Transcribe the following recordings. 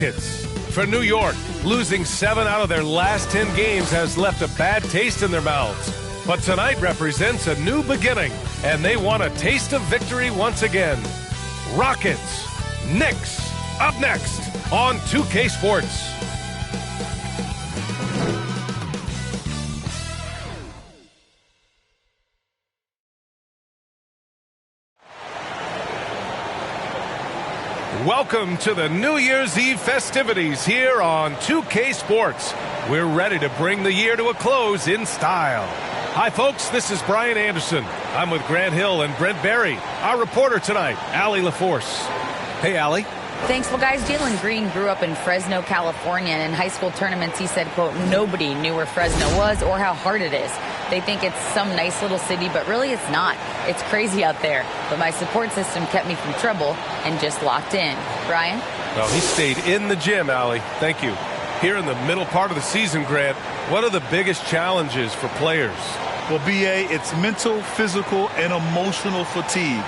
Rockets. For New York, losing 7 out of their last 10 games has left a bad taste in their mouths. But tonight represents a new beginning, and they want a taste of victory once again. Rockets, Knicks, up next on 2K Sports. Welcome to the New Year's Eve festivities here on 2K Sports. We're ready to bring the year to a close in style. Hi, folks. This is Brian Anderson. I'm with Grant Hill and Brent Berry. Our reporter tonight, Allie LaForce. Hey, Allie. Thanks. Well, guys, Jalen Green grew up in Fresno, California, and in high school tournaments, he said, quote, nobody knew where Fresno was or how hard it is. They think it's some nice little city, but really it's not. It's crazy out there. But my support system kept me from trouble and just locked in. Brian? Well, he stayed in the gym, Allie. Thank you. Here in the middle part of the season, Grant, what are the biggest challenges for players? Well, B.A., it's mental, physical, and emotional fatigue.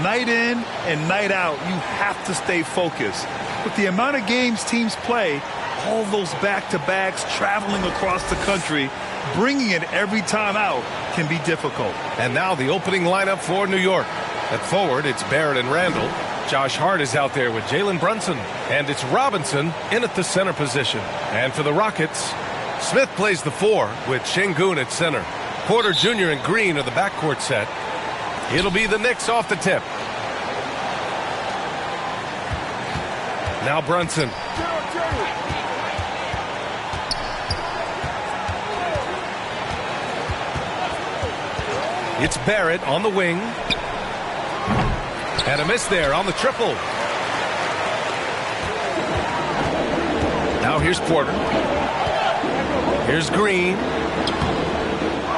Night in and night out, you have to stay focused. With the amount of games teams play, all those back-to-backs, traveling across the country, bringing it every time out can be difficult. And now the opening lineup for New York. At forward, it's Barrett and Randall. Josh Hart is out there with Jalen Brunson. And it's Robinson in at the center position. And for the Rockets, Smith plays the 4 with Şengün at center. Porter Jr. and Green are the backcourt set. It'll be the Knicks off the tip. Now Brunson. It's Barrett on the wing. And a miss there on the triple. Now here's Porter. Here's Green.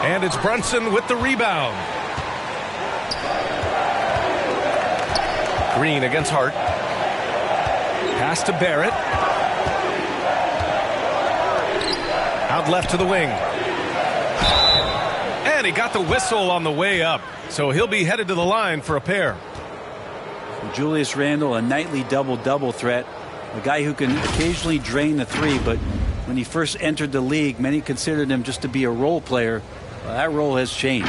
And it's Brunson with the rebound. Green against Hart. Pass to Barrett. Out left to the wing. And he got the whistle on the way up. So he'll be headed to the line for a pair. Julius Randle, a nightly double-double threat. A guy who can occasionally drain the 3, but when he first entered the league, many considered him just to be a role player. Well, that role has changed.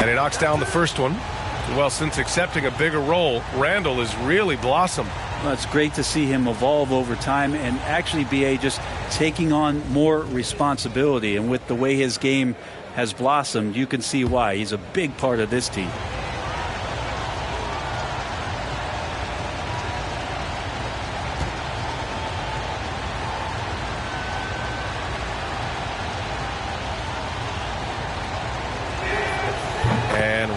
And he knocks down the first one. Well, since accepting a bigger role, Randall has really blossomed. Well, it's great to see him evolve over time and actually be just taking on more responsibility. And with the way his game has blossomed, you can see why. He's a big part of this team.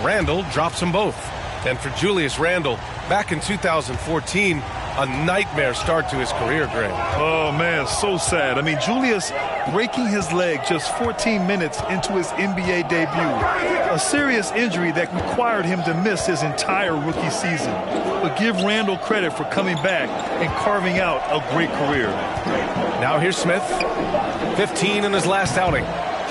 Randall drops them both. And for Julius Randle, back in 2014, a nightmare start to his career, Greg. Oh, man, so sad. I mean, Julius breaking his leg just 14 minutes into his NBA debut. A serious injury that required him to miss his entire rookie season. But give Randall credit for coming back and carving out a great career. Now here's Smith. 15 in his last outing.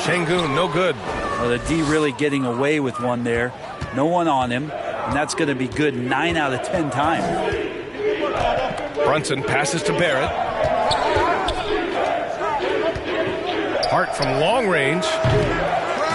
Şengün, no good. Well, the D really getting away with one there. No one on him, and that's going to be good 9 out of 10 times. Brunson passes to Barrett. Hart from long range.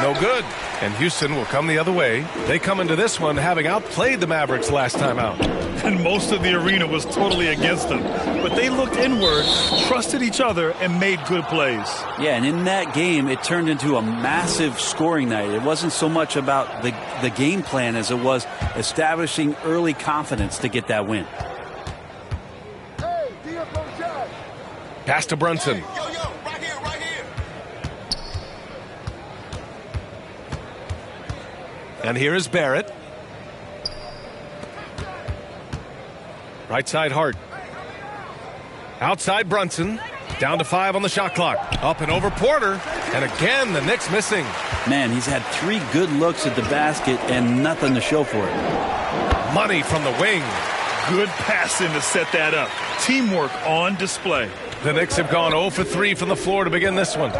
No good. And Houston will come the other way. They come into this one having outplayed the Mavericks last time out. And most of the arena was totally against them. But they looked inward, trusted each other, and made good plays. Yeah, and in that game, it turned into a massive scoring night. It wasn't so much about the game plan as it was establishing early confidence to get that win. Pass to Brunson. And here is Barrett. Right side Hart. Outside Brunson. Down to 5 on the shot clock. Up and over Porter. And again, the Knicks missing. Man, he's had 3 good looks at the basket and nothing to show for it. Money from the wing. Good passing to set that up. Teamwork on display. The Knicks have gone 0 for 3 from the floor to begin this one.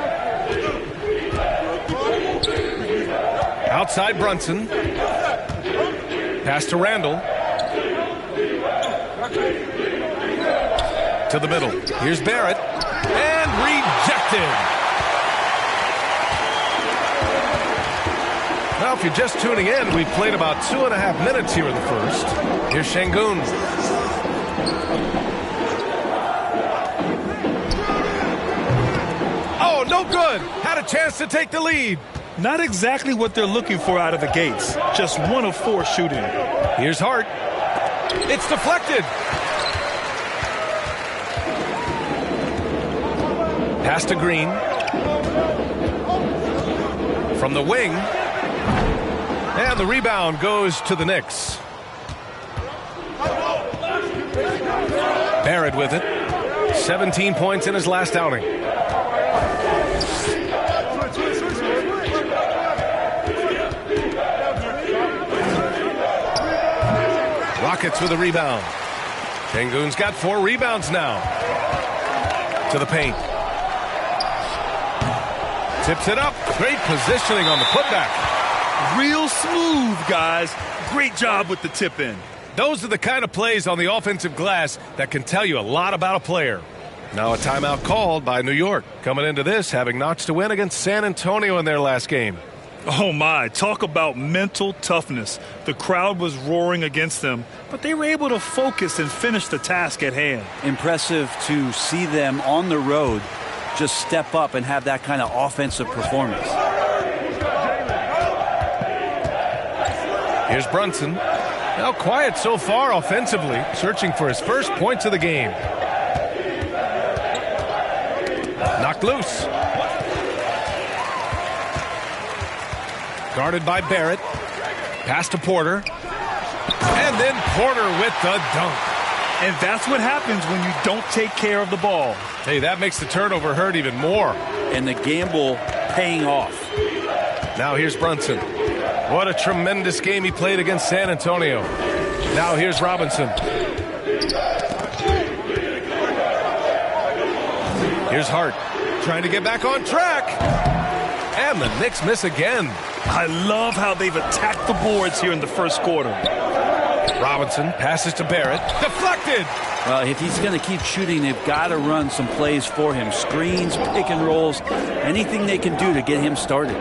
Outside Brunson. Pass to Randall. To the middle. Here's Barrett. And rejected. Now, if you're just tuning in, we've played about 2.5 minutes here in the first. Here's Şengün. Oh, no good. Had a chance to take the lead. Not exactly what they're looking for out of the gates. Just 1 of 4 shooting. Here's Hart. It's deflected. Pass to Green. From the wing. And the rebound goes to the Knicks. Barrett with it. 17 points in his last outing. Rockets with a rebound. Şengün's got 4 rebounds now. To the paint. Tips it up. Great positioning on the putback. Real smooth, guys. Great job with the tip in. Those are the kind of plays on the offensive glass that can tell you a lot about a player. Now a timeout called by New York. Coming into this, having notched a win against San Antonio in their last game. Oh my, talk about mental toughness. The crowd was roaring against them, but they were able to focus and finish the task at hand. Impressive to see them on the road just step up and have that kind of offensive performance. Here's Brunson. Now quiet so far offensively, searching for his first points of the game. Knocked loose. Guarded by Barrett. Pass to Porter. And then Porter with the dunk. And that's what happens when you don't take care of the ball. Hey, that makes the turnover hurt even more. And the gamble paying off. Now here's Brunson. What a tremendous game he played against San Antonio. Now here's Robinson. Here's Hart. Trying to get back on track. And the Knicks miss again. I love how they've attacked the boards here in the first quarter. Robinson passes to Barrett. Deflected. Well, if he's going to keep shooting, they've got to run some plays for him. Screens, pick and rolls, anything they can do to get him started.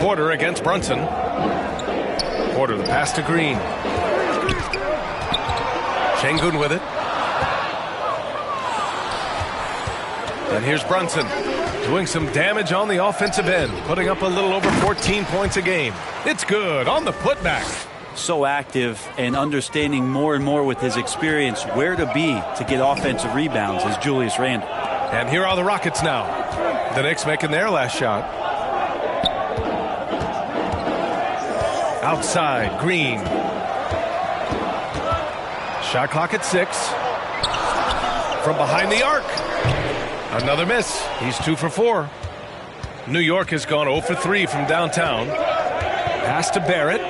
Porter against Brunson. Porter, the pass to Green. Şengün with it. And here's Brunson doing some damage on the offensive end, putting up a little over 14 points a game. It's good on the putback. So active and understanding more and more with his experience where to be to get offensive rebounds is Julius Randle. And here are the Rockets now. The Knicks making their last shot. Outside, Green. Shot clock at 6. From behind the arc. Another miss. He's 2 for 4. New York has gone 0 for 3 from downtown. Pass to Barrett.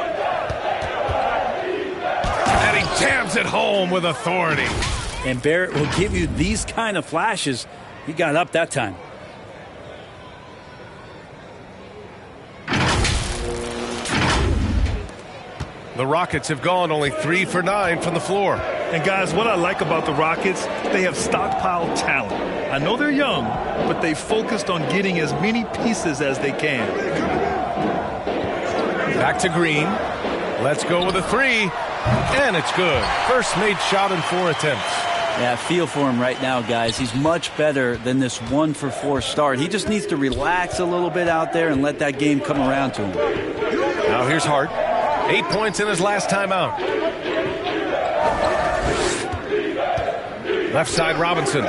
And he jams it home with authority. And Barrett will give you these kind of flashes. He got up that time. The Rockets have gone only 3 for 9 from the floor. And guys, what I like about the Rockets, they have stockpiled talent. I know they're young, but they focused on getting as many pieces as they can. Back to Green. Let's go with a 3. And it's good. First made shot in 4 attempts. Yeah, I feel for him right now, guys. He's much better than this 1 for 4 start. He just needs to relax a little bit out there and let that game come around to him. Now here's Hart. 8 points in his last time out. Left side Robinson.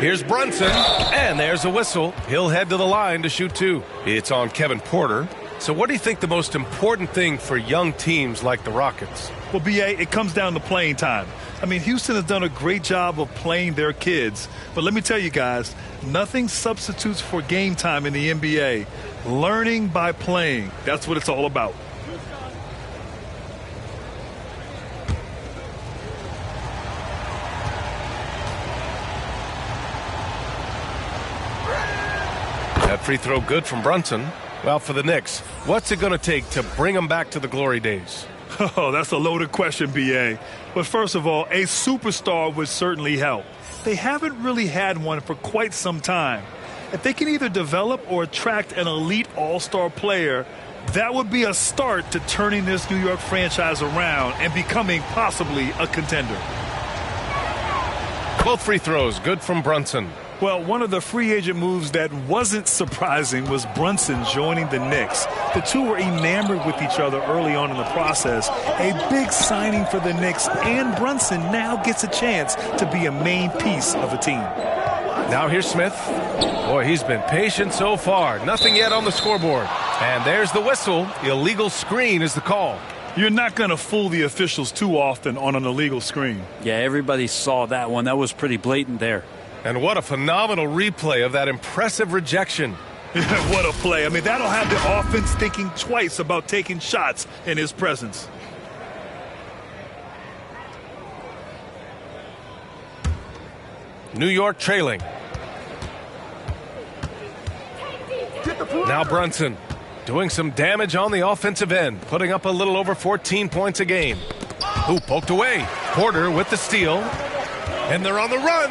Here's Brunson. And there's a whistle. He'll head to the line to shoot 2. It's on Kevin Porter. So what do you think the most important thing for young teams like the Rockets? Well, B.A., it comes down to playing time. I mean, Houston has done a great job of playing their kids. But let me tell you guys, nothing substitutes for game time in the NBA. Learning by playing. That's what it's all about. That free throw good from Brunson. Well, for the Knicks, what's it going to take to bring them back to the glory days? Oh, that's a loaded question, B.A. But first of all, a superstar would certainly help. They haven't really had one for quite some time. If they can either develop or attract an elite all-star player, that would be a start to turning this New York franchise around and becoming possibly a contender. Both free throws good from Brunson. Well, one of the free agent moves that wasn't surprising was Brunson joining the Knicks. The two were enamored with each other early on in the process. A big signing for the Knicks, and Brunson now gets a chance to be a main piece of a team. Now here's Smith. Boy, he's been patient so far. Nothing yet on the scoreboard. And there's the whistle. Illegal screen is the call. You're not going to fool the officials too often on an illegal screen. Yeah, everybody saw that one. That was pretty blatant there. And what a phenomenal replay of that impressive rejection. What a play. I mean, that'll have the offense thinking twice about taking shots in his presence. New York trailing. Now Brunson doing some damage on the offensive end, putting up a little over 14 points a game. Ooh, poked away. Porter with the steal. And they're on the run.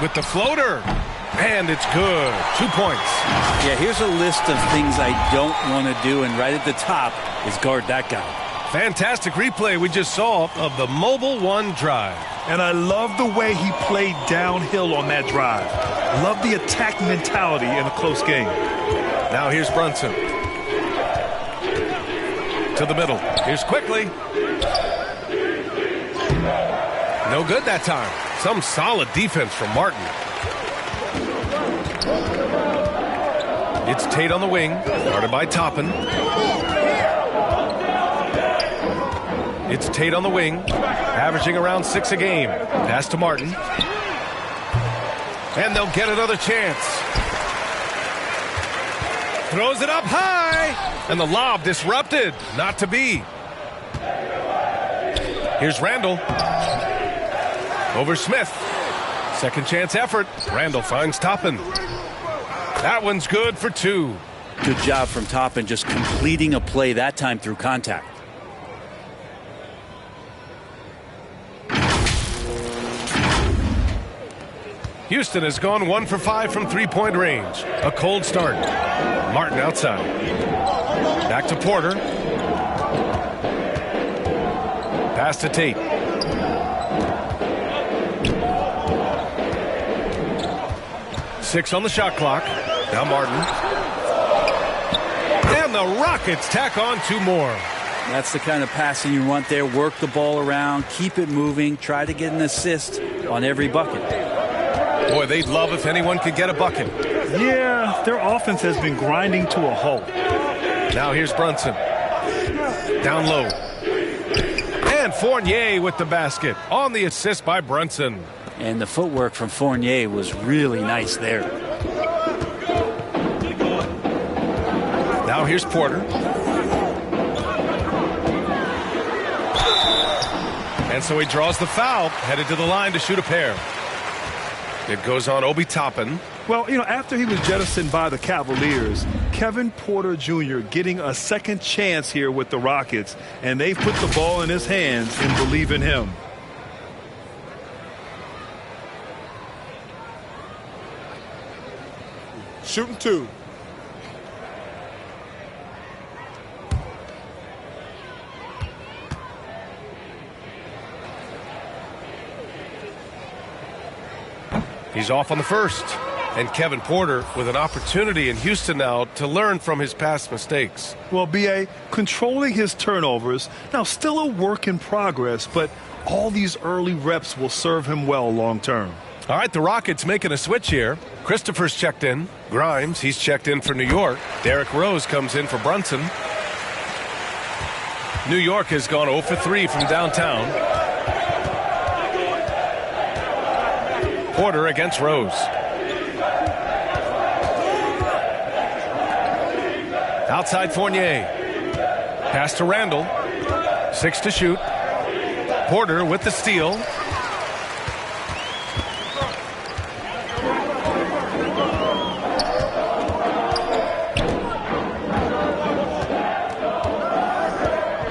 With the floater. And it's good. 2 points. Yeah, here's a list of things I don't want to do, and right at the top is guard that guy. Fantastic replay we just saw of the mobile one drive. And I love the way he played downhill on that drive. Love the attack mentality in a close game. Now here's Brunson. To the middle. Here's Quickly. No good that time. Some solid defense from Martin. It's Tate on the wing. Guarded by Toppin. It's Tate on the wing. Averaging around 6 a game. Pass to Martin. And they'll get another chance. Throws it up high. And the lob disrupted. Not to be. Here's Randall. Over Smith. Second chance effort. Randall finds Toppin. That one's good for 2. Good job from Toppin, just completing a play that time through contact. Houston has gone 1 for 5 from three-point range. A cold start. Martin outside. Back to Porter. Pass to Tate. Six on the shot clock. Now Martin. And the Rockets tack on 2 more. That's the kind of passing you want there. Work the ball around, keep it moving, try to get an assist on every bucket. Boy, they'd love if anyone could get a bucket. Yeah, their offense has been grinding to a halt. Now here's Brunson. Down low. And Fournier with the basket on the assist by Brunson. And the footwork from Fournier was really nice there. Now here's Porter. And so he draws the foul, headed to the line to shoot a pair. It goes on Obi Toppin. Well, you know, after he was jettisoned by the Cavaliers, Kevin Porter Jr. getting a second chance here with the Rockets, and they've put the ball in his hands and believe in him. Shooting 2. He's off on the first. And Kevin Porter with an opportunity in Houston now to learn from his past mistakes. Well, B.A., controlling his turnovers, now still a work in progress, but all these early reps will serve him well long term. All right, the Rockets making a switch here. Christopher's checked in. Grimes, he's checked in for New York. Derrick Rose comes in for Brunson. New York has gone 0 for 3 from downtown. Porter against Rose. Outside Fournier. Pass to Randall. 6 to shoot. Porter with the steal.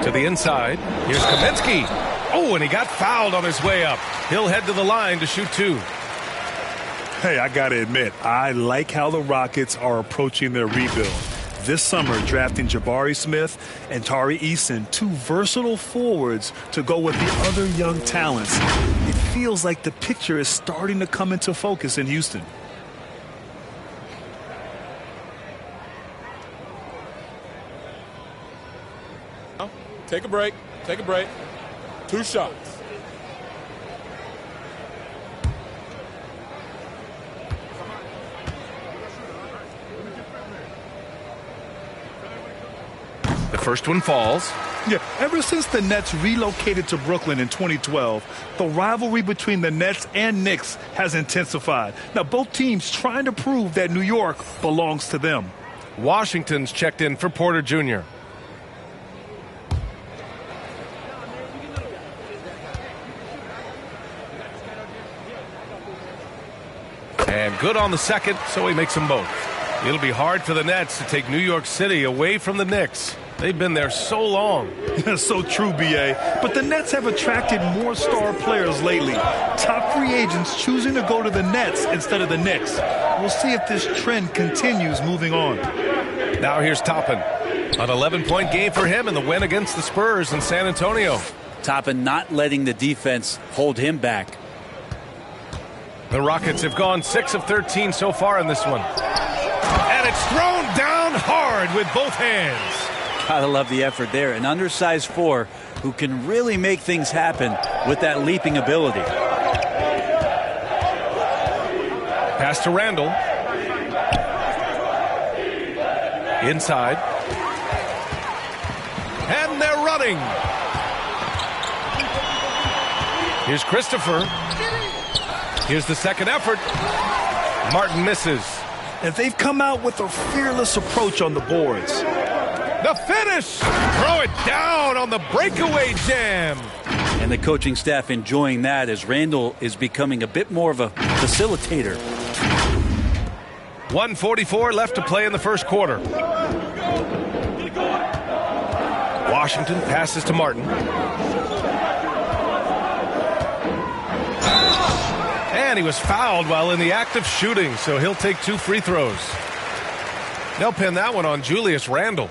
To the inside. Here's Kaminsky. Oh, and he got fouled on his way up. He'll head to the line to shoot 2. Hey, I got to admit, I like how the Rockets are approaching their rebuild. This summer, drafting Jabari Smith and Tari Eason, 2 versatile forwards to go with the other young talents. It feels like the picture is starting to come into focus in Houston. Take a break. Take a break. 2 shots. The first one falls. Yeah, ever since the Nets relocated to Brooklyn in 2012, the rivalry between the Nets and Knicks has intensified. Now, both teams trying to prove that New York belongs to them. Washington's checked in for Porter Jr. And good on the second, so he makes them both. It'll be hard for the Nets to take New York City away from the Knicks. They've been there so long. So true, B.A. But the Nets have attracted more star players lately. Top free agents choosing to go to the Nets instead of the Knicks. We'll see if this trend continues moving on. Now here's Toppin. An 11-point game for him in the win against the Spurs in San Antonio. Toppin not letting the defense hold him back. The Rockets have gone 6 of 13 so far in this one. And it's thrown down hard with both hands. Gotta love the effort there. An undersized 4 who can really make things happen with that leaping ability. Pass to Randall. Inside. And they're running. Here's Christopher. Here's the second effort. Martin misses. And they've come out with a fearless approach on the boards. The finish! Throw it down on the breakaway jam. And the coaching staff enjoying that as Randall is becoming a bit more of a facilitator. 1:44 left to play in the first quarter. Washington passes to Martin. And he was fouled while in the act of shooting, so he'll take 2 free throws. They'll pin that one on Julius Randle.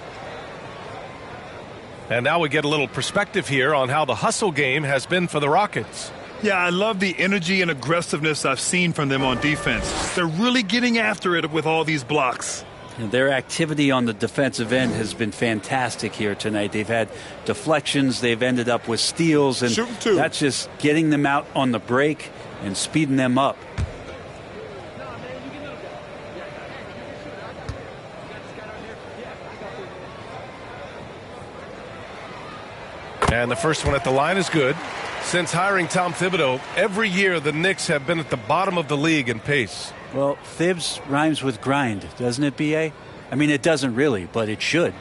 And now we get a little perspective here on how the hustle game has been for the Rockets. Yeah, I love the energy and aggressiveness I've seen from them on defense. They're really getting after it with all these blocks. And their activity on the defensive end has been fantastic here tonight. They've had deflections. They've ended up with steals. And that's just getting them out on the break and speeding them up. And the first one at the line is good. Since hiring Tom Thibodeau, every year the Knicks have been at the bottom of the league in pace. Well, Thibs rhymes with grind, doesn't it, B.A.? I mean, it doesn't really, but it should.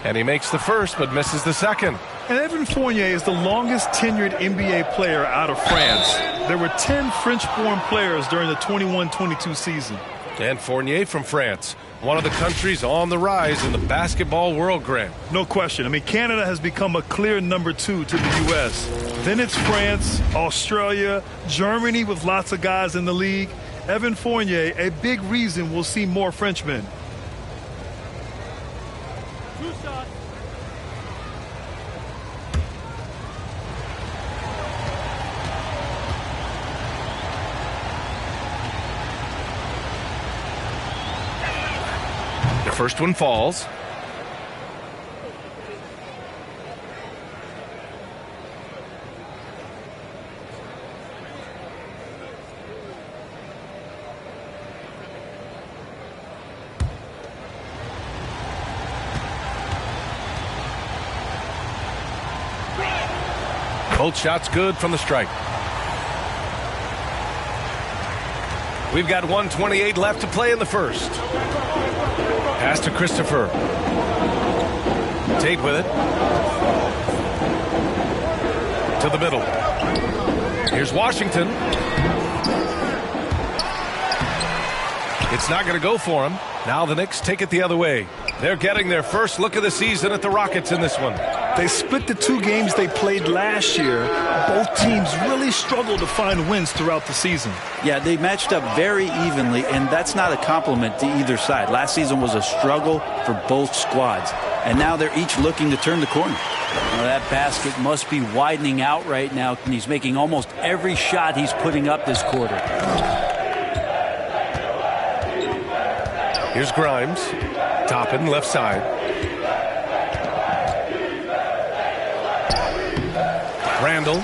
And he makes the first but misses the second. And Evan Fournier is the longest tenured NBA player out of France. There were 10 French-born players during the 21-22 season. And Fournier from France, one of the countries on the rise in the basketball world, Grant. No question. I mean, Canada has become a clear number 2 to the U.S. Then it's France, Australia, Germany with lots of guys in the league. Evan Fournier, a big reason we'll see more Frenchmen. First one falls. Both shots good from the strike. We've got 1:28 left to play in the first. Pass to Christopher. Tate with it. To the middle. Here's Washington. It's not going to go for him. Now the Knicks take it the other way. They're getting their first look of the season at the Rockets in this one. They split the 2 games they played last year. Both teams really struggled to find wins throughout the season. Yeah, they matched up very evenly, and that's not a compliment to either side. Last season was a struggle for both squads, and now they're each looking to turn the corner. Well, that basket must be widening out right now, and he's making almost every shot he's putting up this quarter. Here's Grimes. Toppin, left side. Randall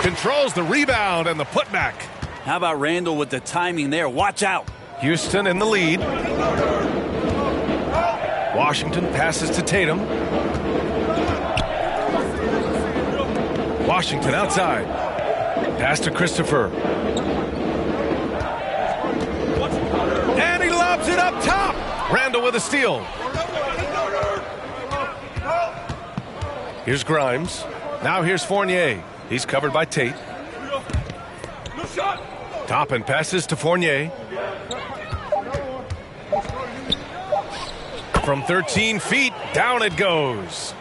controls the rebound and the putback. How about Randall with the timing there? Watch out. Houston in the lead. Washington passes to Tatum. Washington outside. Pass to Christopher. And he lobs it up top. Randall with a steal. Here's Grimes. Now here's Fournier. He's covered by Tate. Toppin passes to Fournier. From 13 feet, down it goes.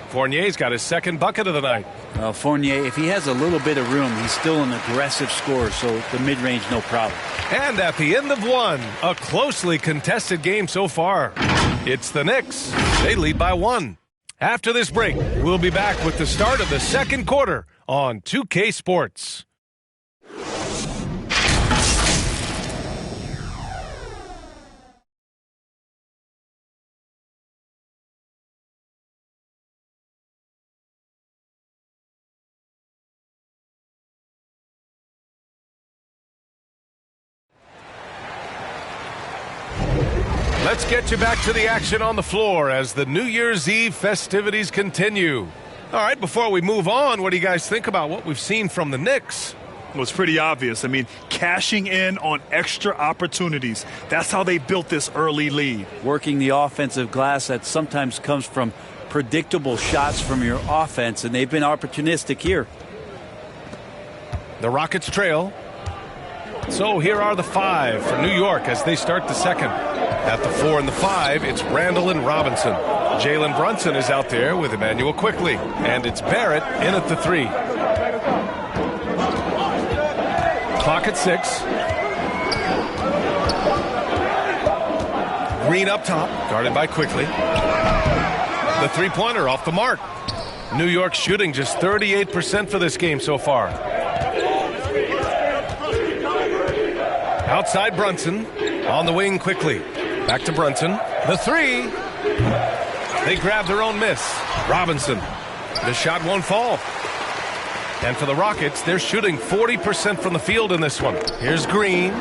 Fournier's got his second bucket of the night. Well, Fournier, if he has a little bit of room, he's still an aggressive scorer, so the mid-range, no problem. And at the end of one, a closely contested game so far. It's the Knicks. They lead by 1. After this break, we'll be back with the start of the second quarter on 2K Sports. Let's get you back to the action on the floor as the New Year's Eve festivities continue. All right, before we move on, what do you guys think about what we've seen from the Knicks? Well, it's pretty obvious. I mean, cashing in on extra opportunities. That's how they built this early lead. Working the offensive glass that sometimes comes from predictable shots from your offense, and they've been opportunistic here. The Rockets trail. So here are the 5 for New York as they start the second. At the 4 and the 5, it's Randall and Robinson. Jalen Brunson is out there with Emmanuel Quickly. And it's Barrett in at the 3. Clock at 6. Green up top, guarded by Quickly. The three-pointer off the mark. New York shooting just 38% for this game so far. Outside Brunson. On the wing Quickly. Back to Brunson. The 3. They grab their own miss. Robinson. The shot won't fall. And for the Rockets, they're shooting 40% from the field in this one. Here's Green.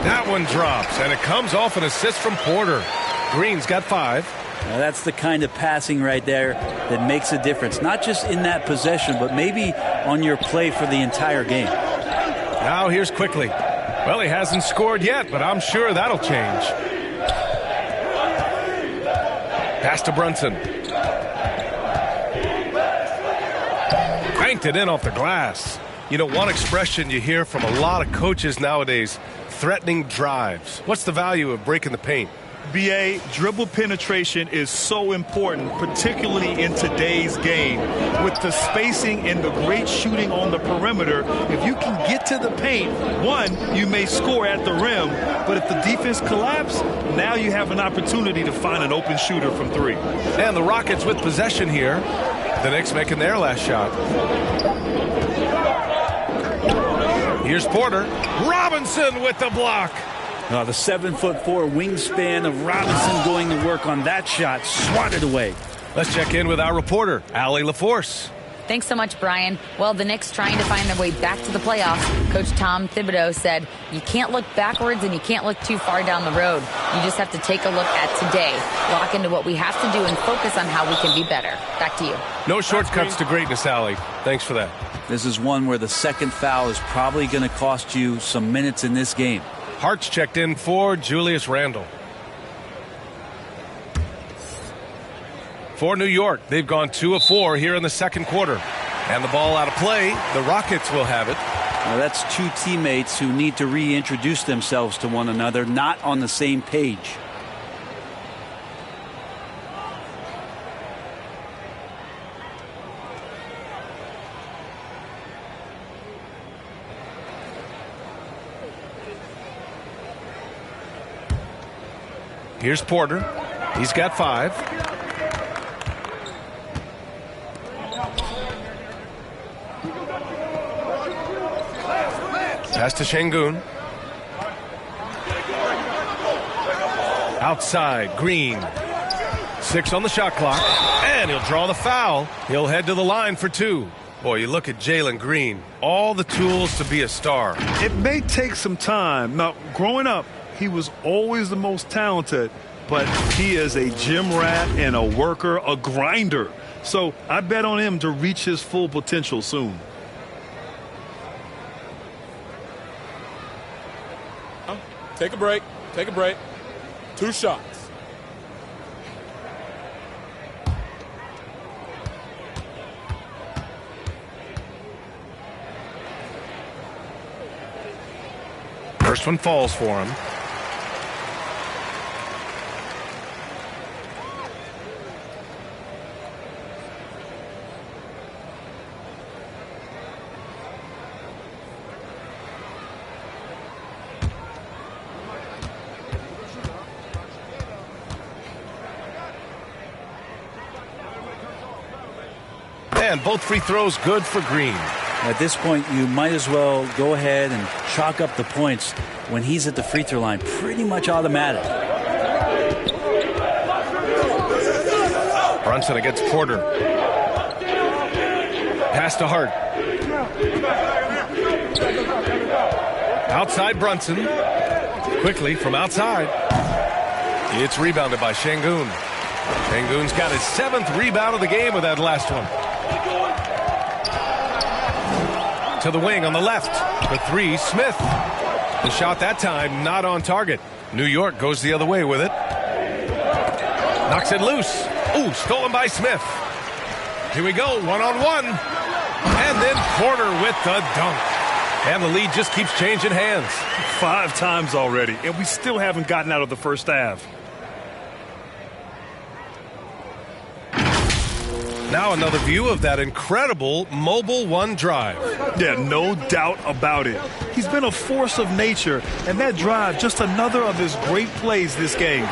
That one drops, and it comes off an assist from Porter. Green's got 5. Now that's the kind of passing right there that makes a difference. Not just in that possession, but maybe on your play for the entire game. Now here's Quickly. Well, he hasn't scored yet, but I'm sure that'll change. Pass to Brunson. Banked it in off the glass. You know, one expression you hear from a lot of coaches nowadays, threatening drives. What's the value of breaking the paint? BA, dribble penetration is so important, particularly in today's game. With the spacing and the great shooting on the perimeter, if you can get to the paint, one, you may score at the rim, but if the defense collapses, now you have an opportunity to find an open shooter from 3. And the Rockets with possession here. The Knicks making their last shot. Here's Porter. Robinson with the block. The 7'4" wingspan of Robinson going to work on that shot. Swatted away. Let's check in with our reporter, Allie LaForce. Thanks so much, Brian. Well, the Knicks trying to find their way back to the playoffs. Coach Tom Thibodeau said, you can't look backwards and you can't look too far down the road. You just have to take a look at today, lock into what we have to do, and focus on how we can be better. Back to you. No shortcuts to greatness, Allie. Thanks for that. This is one where the second foul is probably going to cost you some minutes in this game. Hart's checked in for Julius Randle. For New York, they've gone 2 of 4 here in the second quarter. And the ball out of play, the Rockets will have it. Now that's two teammates who need to reintroduce themselves to one another, not on the same page. Here's Porter. He's got 5. Pass to Şengün. Outside, Green. 6 on the shot clock. And he'll draw the foul. He'll head to the line for 2. Boy, you look at Jalen Green. All the tools to be a star. It may take some time. Now, growing up, he was always the most talented, but he is a gym rat and a worker, a grinder. So I bet on him to reach his full potential soon. Take a break. Take a break. 2 shots. First one falls for him. And both free throws good for Green. At this point, you might as well go ahead and chalk up the points when he's at the free throw line. Pretty much automatic. Brunson against Porter. Pass to Hart. Outside Brunson. Quickly from outside. It's rebounded by Şengün. Şengün's got his 7th rebound of the game with that last one. To the wing on the left. The 3, Smith. The shot that time not on target. New York goes the other way with it. Knocks it loose. Ooh, stolen by Smith. Here we go, 1-on-1. And then Porter with the dunk. And the lead just keeps changing hands. 5 times already, and we still haven't gotten out of the first half. Now another view of that incredible mobile 1 drive. Yeah, no doubt about it. He's been a force of nature, and that drive, just another of his great plays this game.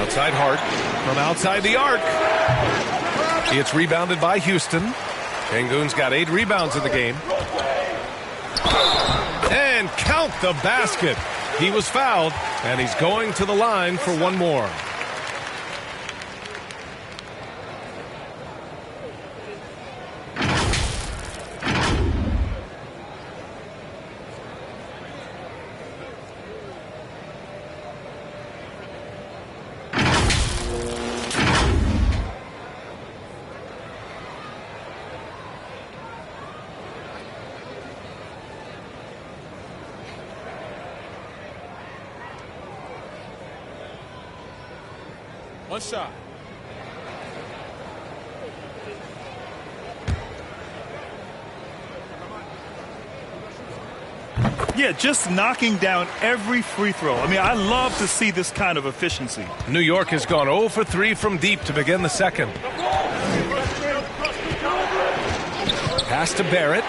Outside Hart from outside the arc. It's rebounded by Houston. Şengün's got 8 rebounds in the game. And count the basket. He was fouled, and he's going to the line for 1 more. One shot. Yeah, just knocking down every free throw. I mean, I love to see this kind of efficiency. New York has gone 0 for 3 from deep to begin the second. Pass to Barrett.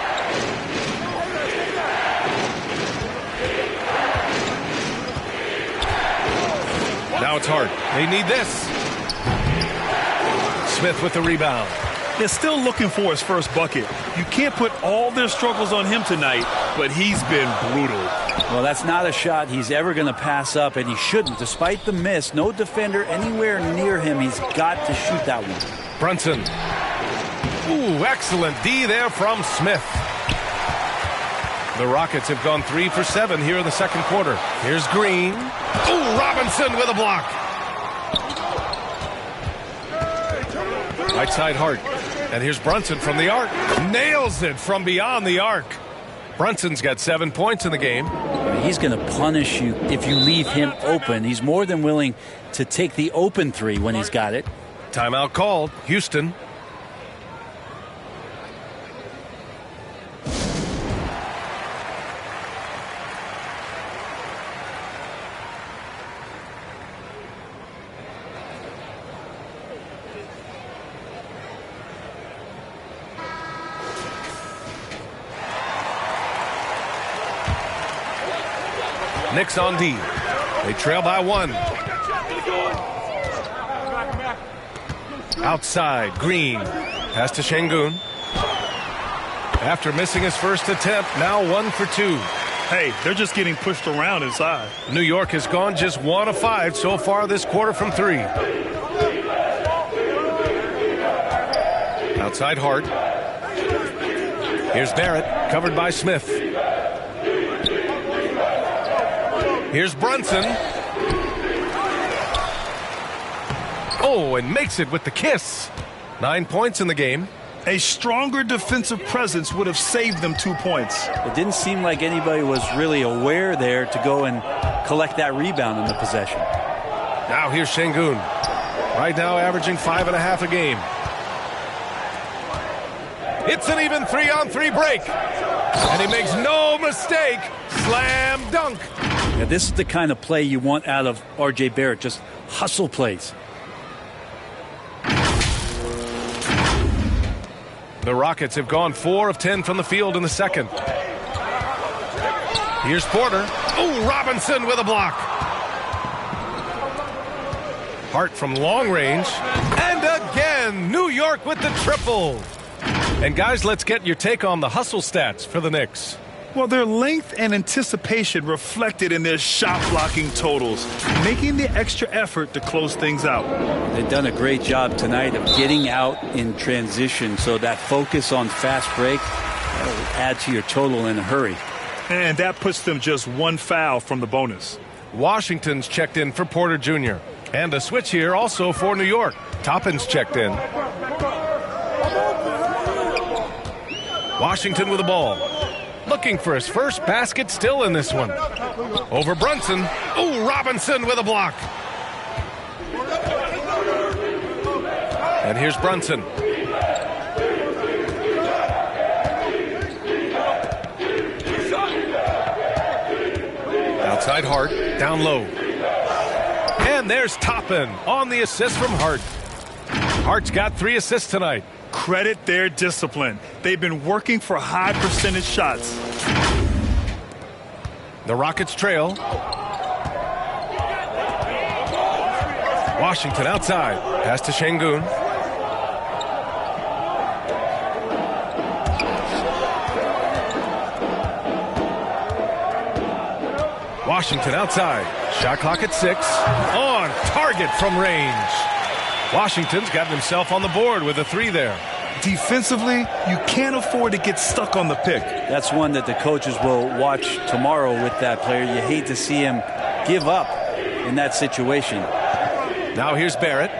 Now it's Hart. They need this. Smith with the rebound. They're still looking for his first bucket. You can't put all their struggles on him tonight, but he's been brutal. Well, that's not a shot he's ever going to pass up, and he shouldn't. Despite the miss, no defender anywhere near him. He's got to shoot that one. Brunson. Ooh, excellent D there from Smith. The Rockets have gone 3 for 7 here in the second quarter. Here's Green. Ooh, Robinson with a block. Right side Hart. And here's Brunson from the arc. Nails it from beyond the arc. Brunson's got 7 points in the game. He's going to punish you if you leave him open. He's more than willing to take the open three when he's got it. Timeout called. Houston. Knicks on D. They trail by 1. Outside, Green. Pass to Şengün. After missing his first attempt, now 1 for 2. Hey, they're just getting pushed around inside. New York has gone just 1 of 5 so far this quarter from 3. Outside Hart. Here's Barrett, covered by Smith. Here's Brunson. Oh, and makes it with the kiss. 9 points in the game. A stronger defensive presence would have saved them 2 points. It didn't seem like anybody was really aware there to go and collect that rebound in the possession. Now here's Şengün. Right now averaging 5.5 a game. It's an even 3-on-3 break. And he makes no mistake. Slam dunk. Yeah, this is the kind of play you want out of R.J. Barrett. Just hustle plays. The Rockets have gone 4 of 10 from the field in the second. Here's Porter. Oh, Robinson with a block. Hart from long range. And again, New York with the triple. And guys, let's get your take on the hustle stats for the Knicks. Well, their length and anticipation reflected in their shot blocking totals, making the extra effort to close things out. They've done a great job tonight of getting out in transition, so that focus on fast break will add to your total in a hurry. And that puts them just 1 foul from the bonus. Washington's checked in for Porter Jr. And a switch here also for New York. Toppin's checked in. Washington with the ball. Looking for his first basket still in this one. Over Brunson. Oh, Robinson with a block. And here's Brunson. Outside Hart. Down low. And there's Toppin on the assist from Hart. Hart's got 3 assists tonight. Credit their discipline. They've been working for high percentage shots. The Rockets trail. Washington outside. Pass to Şengün. Washington outside. Shot clock at 6. On target from range. Washington's got himself on the board with a 3 there. Defensively, you can't afford to get stuck on the pick. That's one that the coaches will watch tomorrow with that player. You hate to see him give up in that situation. Now here's Barrett.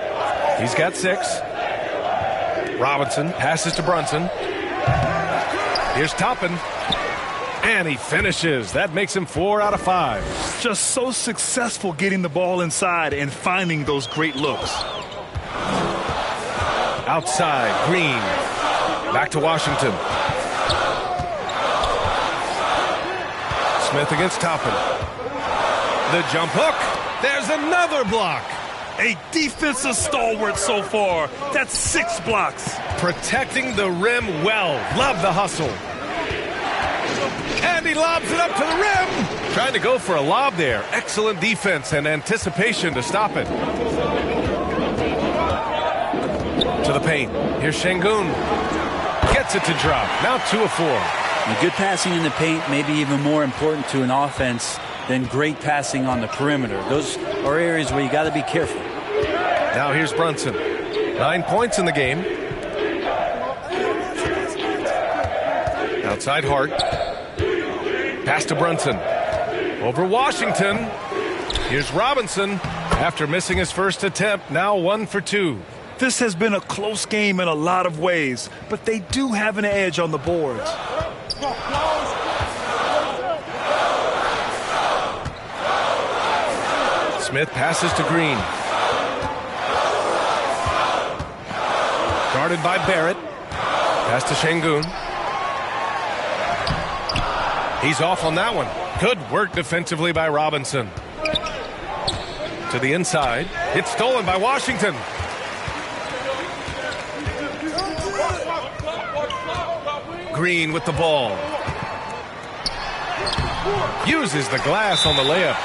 He's got 6. Robinson passes to Brunson. Here's Toppin. And he finishes. That makes him 4 out of 5. Just so successful getting the ball inside and finding those great looks. Outside, Green. Back to Washington. Smith against Toppin. The jump hook. There's another block. A defensive stalwart so far. That's 6 blocks. Protecting the rim well. Love the hustle. And he lobs it up to the rim. Trying to go for a lob there. Excellent defense and anticipation to stop it. To the paint. paint. Here's Şengün. Gets it to drop. Now 2 of 4. And good passing in the paint may be even more important to an offense than great passing on the perimeter. Those are areas where you got to be careful. Now here's Brunson. 9 points in the game. Outside Hart. Pass to Brunson. Over Washington. Here's Robinson. After missing his first attempt, now 1 for 2. This has been a close game in a lot of ways, but they do have an edge on the boards. Smith passes to Green. Guarded by Barrett. Pass to Şengün. He's off on that one. Good work defensively by Robinson. To the inside. It's stolen by Washington. Green with the ball. Uses the glass on the layup.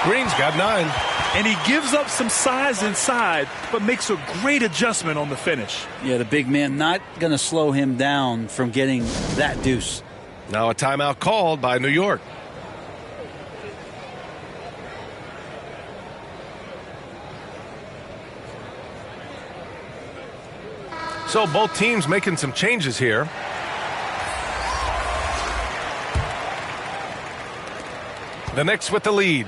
Green's got 9. And he gives up some size inside, but makes a great adjustment on the finish. Yeah, the big man not going to slow him down from getting that deuce. Now a timeout called by New York. So both teams making some changes here. The Knicks with the lead.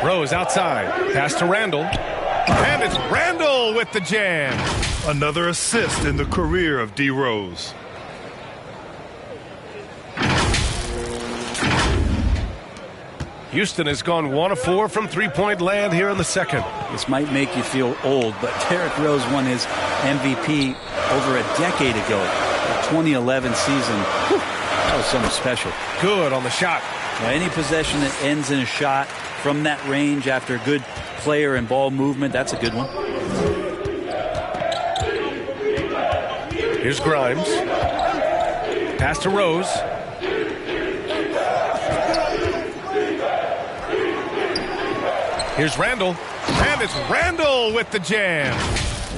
Rose outside. Pass to Randall. And it's Randall with the jam. Another assist in the career of D. Rose. Houston has gone 1 of 4 from three-point land here in the second. This might make you feel old, but Derrick Rose won his MVP over a decade ago. The 2011 season. Whew, that was something special. Good on the shot. Now, any possession that ends in a shot from that range after good player and ball movement, that's a good one. Here's Grimes. Pass to Rose. Here's Randall. And it's Randall with the jam.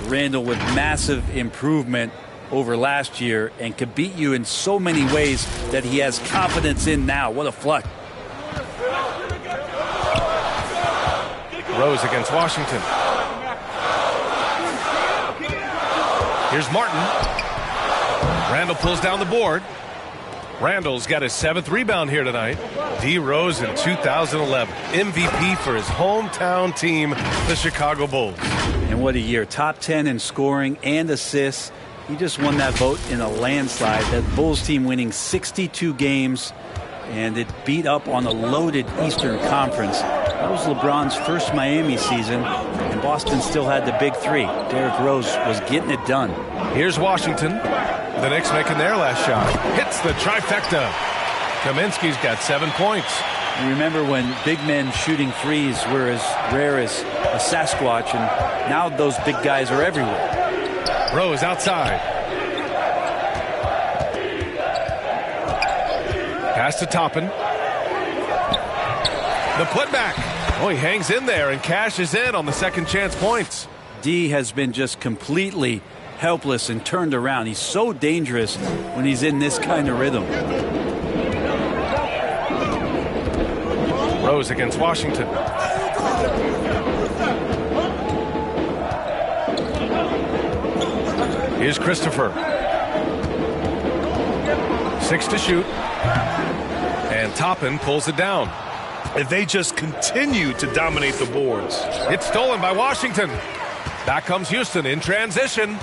Randall with massive improvement over last year and could beat you in so many ways that he has confidence in now. What a flush. Rose against Washington. Here's Martin. Randall pulls down the board. Randall's got his 7th rebound here tonight. D. Rose in 2011. MVP for his hometown team, the Chicago Bulls. And what a year. Top 10 in scoring and assists. He just won that vote in a landslide. That Bulls team winning 62 games, and it beat up on a loaded Eastern Conference. That was LeBron's first Miami season, and Boston still had the big 3. Derrick Rose was getting it done. Here's Washington. The Knicks making their last shot. Hits the trifecta. Kaminsky's got 7 points. You remember when big men shooting threes were as rare as a Sasquatch, and now those big guys are everywhere. Rose outside. Pass to Toppin. The putback. Oh, he hangs in there and cashes in on the second chance points. D has been just completely helpless and turned around. He's so dangerous when he's in this kind of rhythm. Rose against Washington. Here's Christopher. 6 to shoot. And Toppin pulls it down. And they just continue to dominate the boards. It's stolen by Washington. Back comes Houston in transition.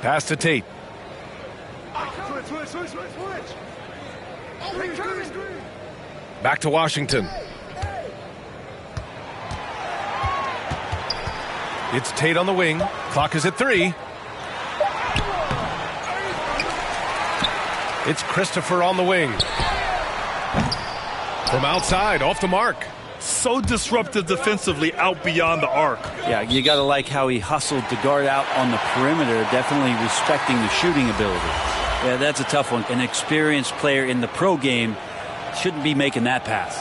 Pass to Tate. Back to Washington. It's Tate on the wing. Clock is at 3. It's Christopher on the wing. From outside, off the mark. So disruptive defensively out beyond the arc. Yeah, you got to like how he hustled to guard out on the perimeter, definitely respecting the shooting ability. Yeah, that's a tough one. An experienced player in the pro game shouldn't be making that pass.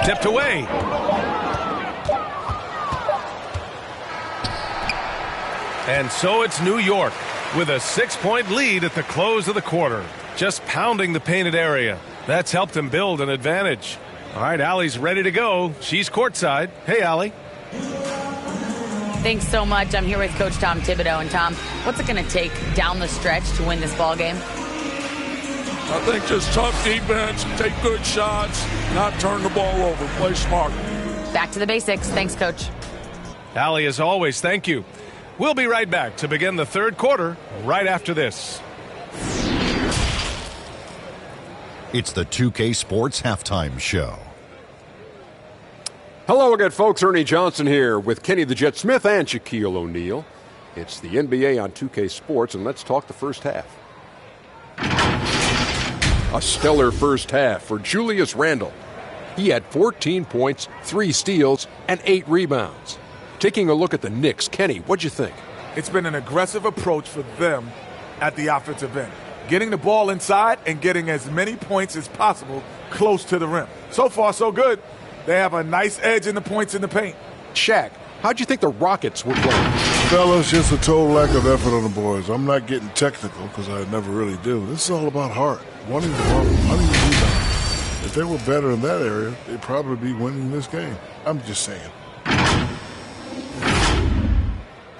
Tipped away. And so it's New York with a 6-point lead at the close of the quarter. Just pounding the painted area. That's helped them build an advantage. All right, Allie's ready to go. She's courtside. Hey, Allie. Thanks so much. I'm here with Coach Tom Thibodeau. And Tom, what's it going to take down the stretch to win this ball game? I think just tough defense, take good shots, not turn the ball over, play smart. Back to the basics. Thanks, Coach. Allie, as always, thank you. We'll be right back to begin the third quarter right after this. It's the 2K Sports Halftime Show. Hello again, folks. Ernie Johnson here with Kenny the Jet Smith and Shaquille O'Neal. It's the NBA on 2K Sports, and let's talk the first half. A stellar first half for Julius Randle. He had 14 points, 3 steals, and 8 rebounds. Taking a look at the Knicks, Kenny, what'd you think? It's been an aggressive approach for them at the offensive end. Getting the ball inside and getting as many points as possible close to the rim. So far, so good. They have a nice edge in the points in the paint. Shaq, how'd you think the Rockets were playing? Fellas, just a total lack of effort on the boards. I'm not getting technical because I never really do. This is all about heart. Wanting the ball, wanting the rebound. If they were better in that area, they'd probably be winning this game. I'm just saying.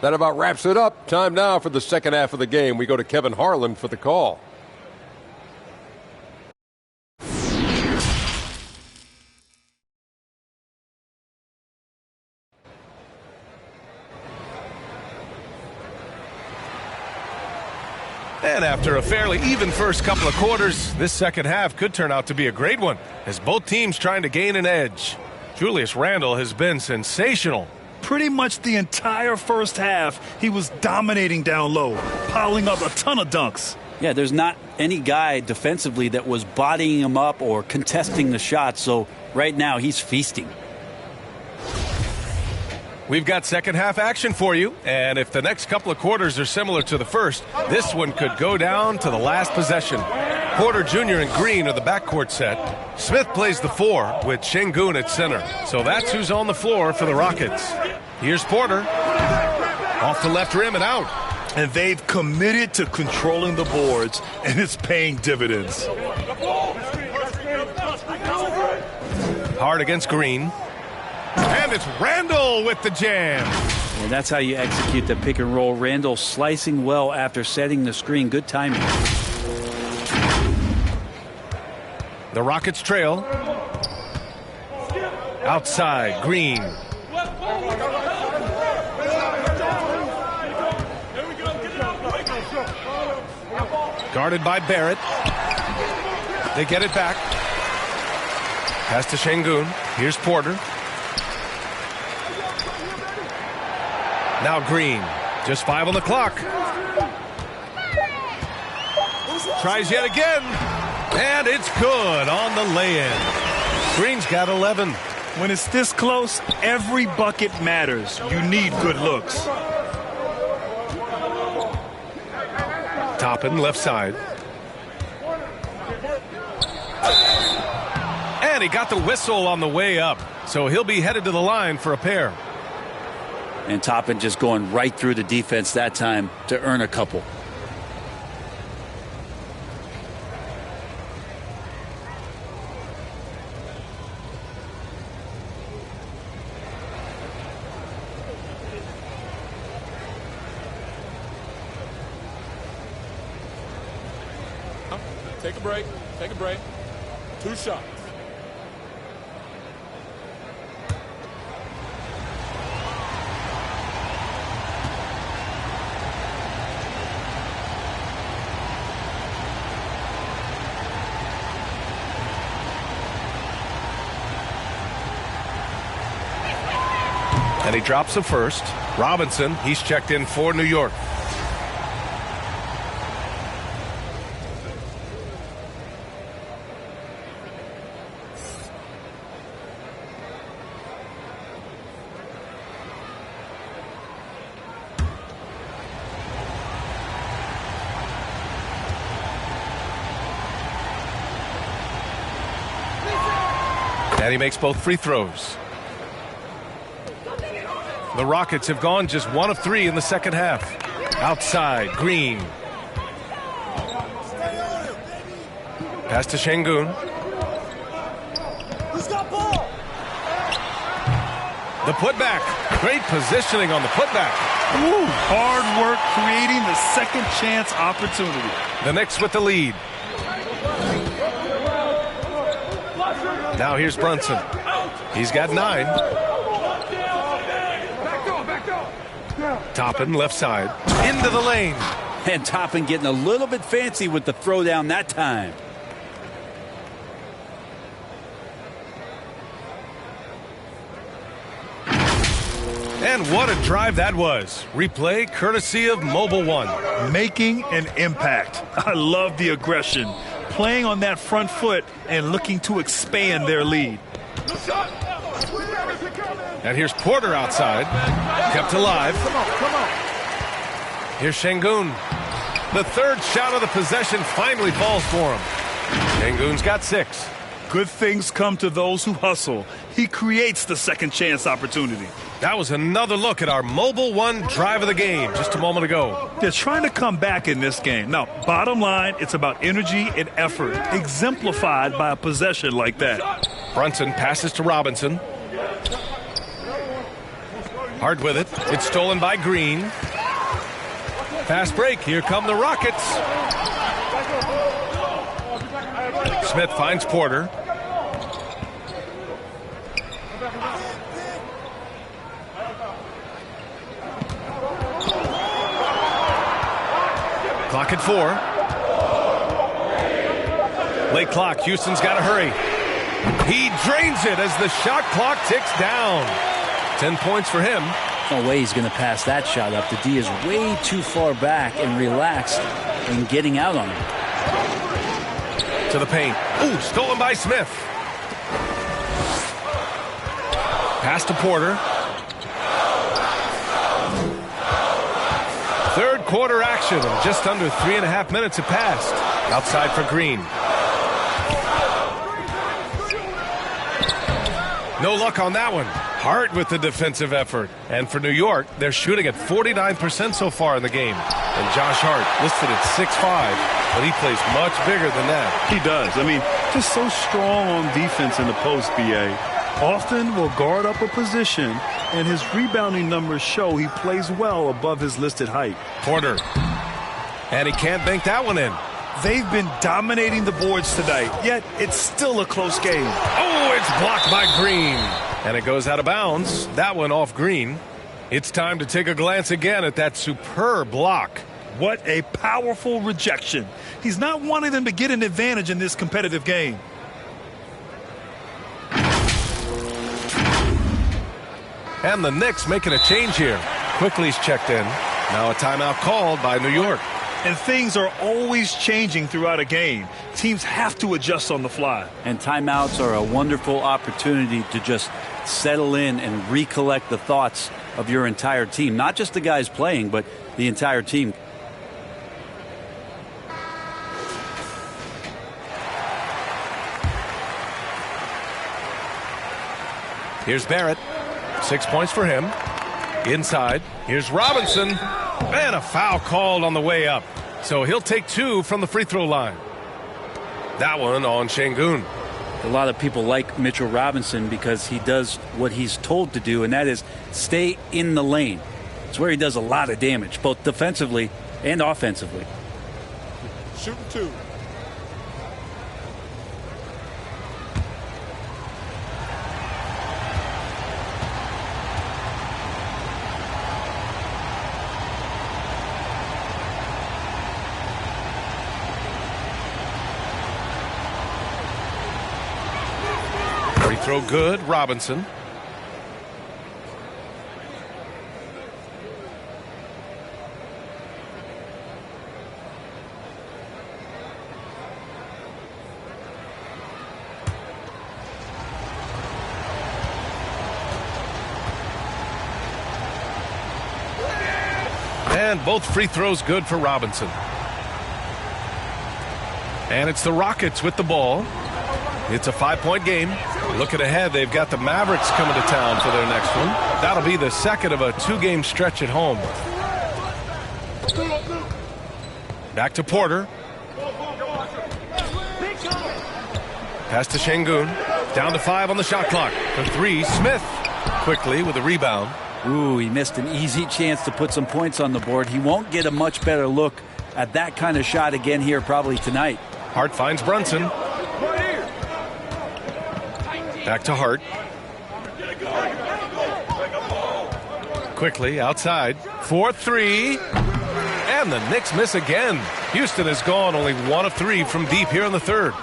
That about wraps it up. Time now for the second half of the game. We go to Kevin Harlan for the call. And after a fairly even first couple of quarters, this second half could turn out to be a great one as both teams trying to gain an edge. Julius Randle has been sensational. Pretty much the entire first half, he was dominating down low, piling up a ton of dunks. Yeah, there's not any guy defensively that was bodying him up or contesting the shot, so right now he's feasting. We've got second half action for you, and if the next couple of quarters are similar to the first, this one could go down to the last possession. Porter Jr. and Green are the backcourt set. Smith plays the 4 with Şengün at center. So that's who's on the floor for the Rockets. Here's Porter. Off the left rim and out. And they've committed to controlling the boards, and it's paying dividends. Hard against Green. And it's Randle with the jam. And that's how you execute the pick and roll. Randle slicing well after setting the screen. Good timing. The Rockets trail. Outside, Green. Guarded by Barrett. They get it back. Pass to Şengün. Here's Porter. Now Green. Just 5 on the clock. Tries yet again. And it's good on the lay-in. Green's got 11. When it's this close, every bucket matters. You need good looks. Toppin, left side. And he got the whistle on the way up. So he'll be headed to the line for a pair. And Toppin just going right through the defense that time to earn a couple. Take a break. Take a break. 2 shots. And he drops the first. Robinson, he's checked in for New York. And he makes both free throws. The Rockets have gone just 1 of 3 in the second half. Outside, Green. Pass to Şengün. The putback. Great positioning on the putback. Ooh, hard work creating the second chance opportunity. The Knicks with the lead. Now here's Brunson. He's got 9. Toppin left side. Into the lane. And Toppin getting a little bit fancy with the throwdown that time. And what a drive that was. Replay courtesy of Mobile One. Making an impact. I love the aggression. Playing on that front foot and looking to expand their lead. And here's Porter outside. Kept alive. Here's Şengün. The third shot of the possession finally falls for him. Şengün's got 6. Good things come to those who hustle. He creates the second chance opportunity. That was another look at our Mobile One drive of the game just a moment ago. They're trying to come back in this game. Now, bottom line, it's about energy and effort, exemplified by a possession like that. Brunson passes to Robinson. Hard with it. It's stolen by Green. Fast break. Here come the Rockets. Smith finds Porter. Clock at 4. Late clock. Houston's got to hurry. He drains it as the shot clock ticks down. 10 points for him. No way he's going to pass that shot up. The D is way too far back and relaxed in getting out on him. To the paint. Ooh, stolen by Smith. Pass to Porter. Third quarter action, and just under 3.5 minutes have passed. Outside for Green. No luck on that one. Hart with the defensive effort. And for New York, they're shooting at 49% so far in the game. And Josh Hart listed at 6'5", but he plays much bigger than that. He does. I mean, just so strong on defense in the post, BA. Often will guard up a position, and his rebounding numbers show he plays well above his listed height. Porter. And he can't bank that one in. They've been dominating the boards tonight, yet it's still a close game. Oh, it's blocked by Green. And it goes out of bounds. That one off Green. It's time to take a glance again at that superb block. What a powerful rejection. He's not wanting them to get an advantage in this competitive game. And the Knicks making a change here. Quickly's checked in. Now a timeout called by New York. And things are always changing throughout a game. Teams have to adjust on the fly. And timeouts are a wonderful opportunity to just settle in and recollect the thoughts of your entire team. Not just the guys playing, but the entire team. Here's Barrett. 6 points for him. Inside. Here's Robinson. And a foul called on the way up. So he'll take 2 from the free throw line. That one on Şengün. A lot of people like Mitchell Robinson because he does what he's told to do, and that is stay in the lane. It's where he does a lot of damage, both defensively and offensively. Shooting 2. Free throw good, Robinson. And both free throws good for Robinson. And it's the Rockets with the ball. It's a 5-point game. Looking ahead, they've got the Mavericks coming to town for their next one. That'll be the second of a 2-game stretch at home. Back to Porter. Pass to Şengün. Down to 5 on the shot clock. For 3, Smith quickly with a rebound. Ooh, he missed an easy chance to put some points on the board. He won't get a much better look at that kind of shot again here probably tonight. Hart finds Brunson. Back to Hart. Quickly outside. 4-3. And the Knicks miss again. Houston has gone only 1 of 3 from deep here in the third.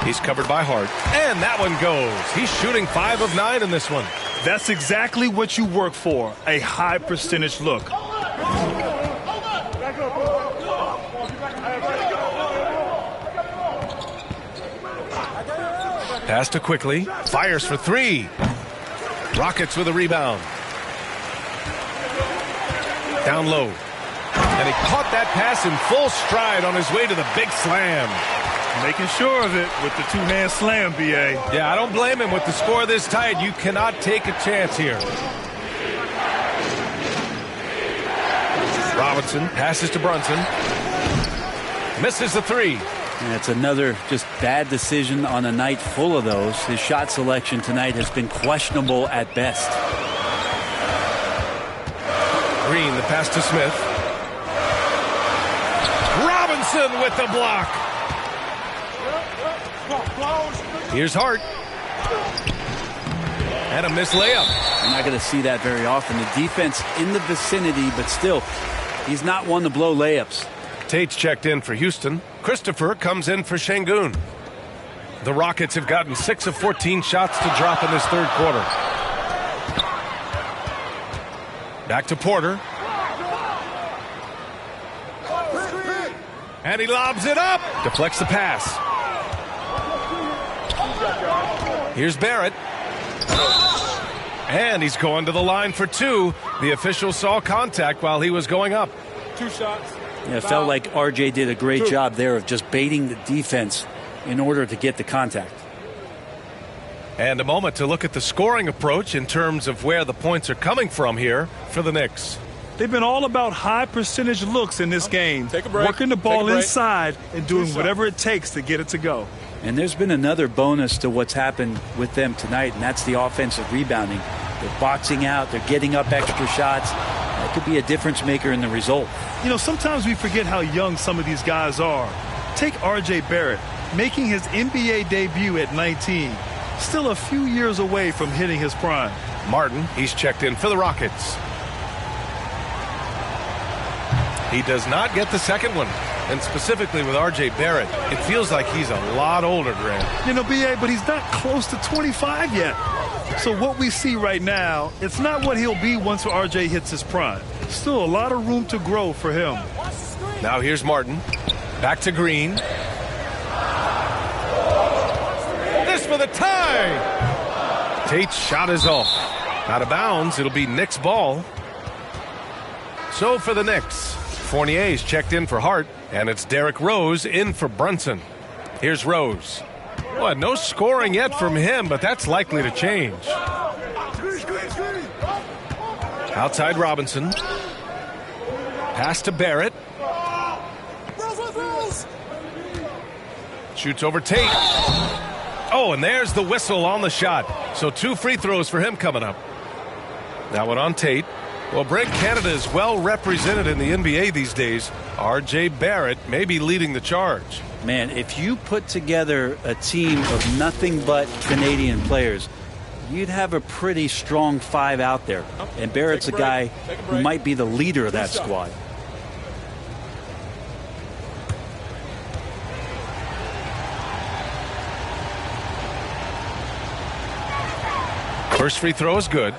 He's covered by Hart. And that one goes. He's shooting 5 of 9 in this one. That's exactly what you work for, a high percentage look. Pass to Quickly. Fires for 3. Rockets with a rebound. Down low. And he caught that pass in full stride on his way to the big slam. Making sure of it with the 2-hand slam, B.A. Yeah, I don't blame him. With the score this tight, you cannot take a chance here. Robinson passes to Brunson. Misses the 3. And it's another just bad decision on a night full of those. His shot selection tonight has been questionable at best. Green, the pass to Smith. Robinson with the block. Here's Hart. And a missed layup. I'm not going to see that very often. The defense in the vicinity, but still, he's not one to blow layups. Tate's checked in for Houston. Christopher comes in for Şengün. The Rockets have gotten 6 of 14 shots to drop in this third quarter. Back to Porter. And he lobs it up. Deflects the pass. Here's Barrett. And he's going to the line for 2. The official saw contact while he was going up. 2 shots. Yeah, it felt like RJ did a great job there of just baiting the defense in order to get the contact. And a moment to look at the scoring approach in terms of where the points are coming from here for the Knicks. They've been all about high percentage looks in this game. Take a break. Working the ball inside and doing whatever it takes to get it to go. And there's been another bonus to what's happened with them tonight, and that's the offensive rebounding. They're boxing out. They're getting up extra shots. That could be a difference maker in the result. You know, sometimes we forget how young some of these guys are. Take R.J. Barrett, making his NBA debut at 19. Still a few years away from hitting his prime. Martin, he's checked in for the Rockets. He does not get the second one. And specifically with R.J. Barrett, it feels like he's a lot older, Grant. You know, B.A., but he's not close to 25 yet. So what we see right now, it's not what he'll be once R.J. hits his prime. Still a lot of room to grow for him. Now here's Martin. Back to Green. This for the tie! Tate's shot is off. Out of bounds, it'll be Knicks ball. So for the Knicks, Fournier's checked in for Hart, and it's Derrick Rose in for Brunson. Here's Rose. Well, no scoring yet from him, but that's likely to change. Outside Robinson. Pass to Barrett. Shoots over Tate. Oh, and there's the whistle on the shot. So 2 free throws for him coming up. That one on Tate. Well, Brent, Canada is well represented in the NBA these days. R.J. Barrett may be leading the charge. Man, if you put together a team of nothing but Canadian players, you'd have a pretty strong 5 out there. And Barrett's a guy who might be the leader of that squad. First free throw is good.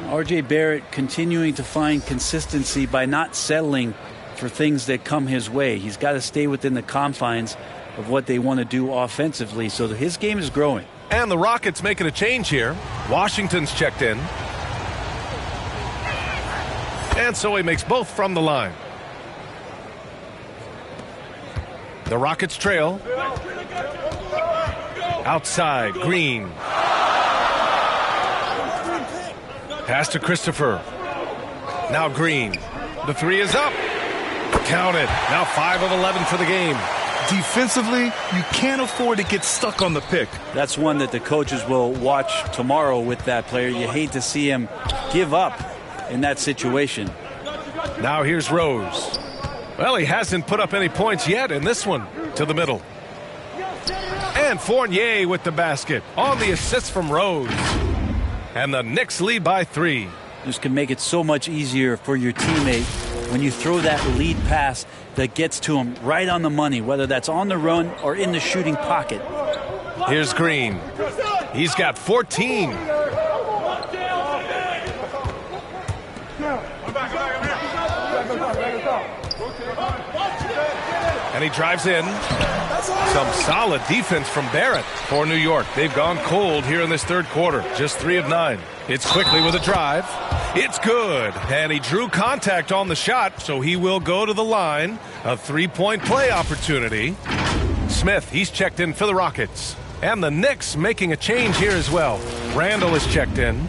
R.J. Barrett continuing to find consistency by not settling for things that come his way. He's got to stay within the confines of what they want to do offensively, so his game is growing. And the Rockets making a change here. Washington's checked in. And so he makes both from the line. The Rockets trail. Outside, Green. Pass to Christopher. Now Green. The three is up. Counted. Now 5 of 11 for the game. Defensively, you can't afford to get stuck on the pick. That's one that the coaches will watch tomorrow with that player. You hate to see him give up in that situation. Now here's Rose. Well, he hasn't put up any points yet in this one. To the middle. And Fournier with the basket on the assist from Rose. And the Knicks lead by 3. This can make it so much easier for your teammate when you throw that lead pass that gets to him right on the money, whether that's on the run or in the shooting pocket. Here's Green. He's got 14. And he drives in. Some solid defense from Barrett for New York. They've gone cold here in this third quarter. Just 3 of 9. It's Quickly with a drive. It's good. And he drew contact on the shot, so he will go to the line. A 3-point play opportunity. Smith, he's checked in for the Rockets. And the Knicks making a change here as well. Randall is checked in.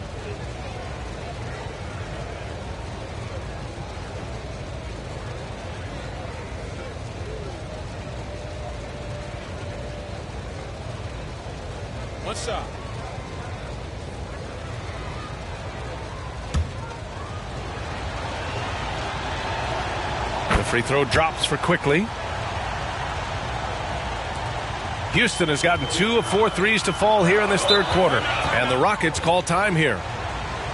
What's up? The free throw drops for Quickly. Houston has gotten 2 of 4 threes to fall here in this third quarter. And the Rockets call time here.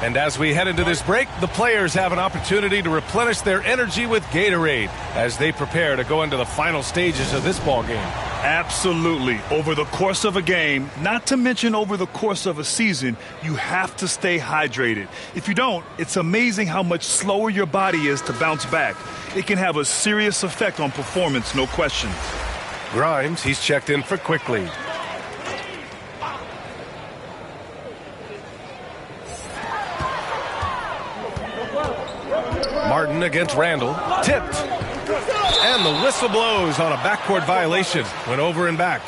And as we head into this break, the players have an opportunity to replenish their energy with Gatorade as they prepare to go into the final stages of this ball game. Absolutely. Over the course of a game, not to mention over the course of a season, you have to stay hydrated. If you don't, it's amazing how much slower your body is to bounce back. It can have a serious effect on performance, no question. Grimes, he's checked in for Quickly. Martin against Randall. Tipped. And the whistle blows on a backcourt violation. Went over and back.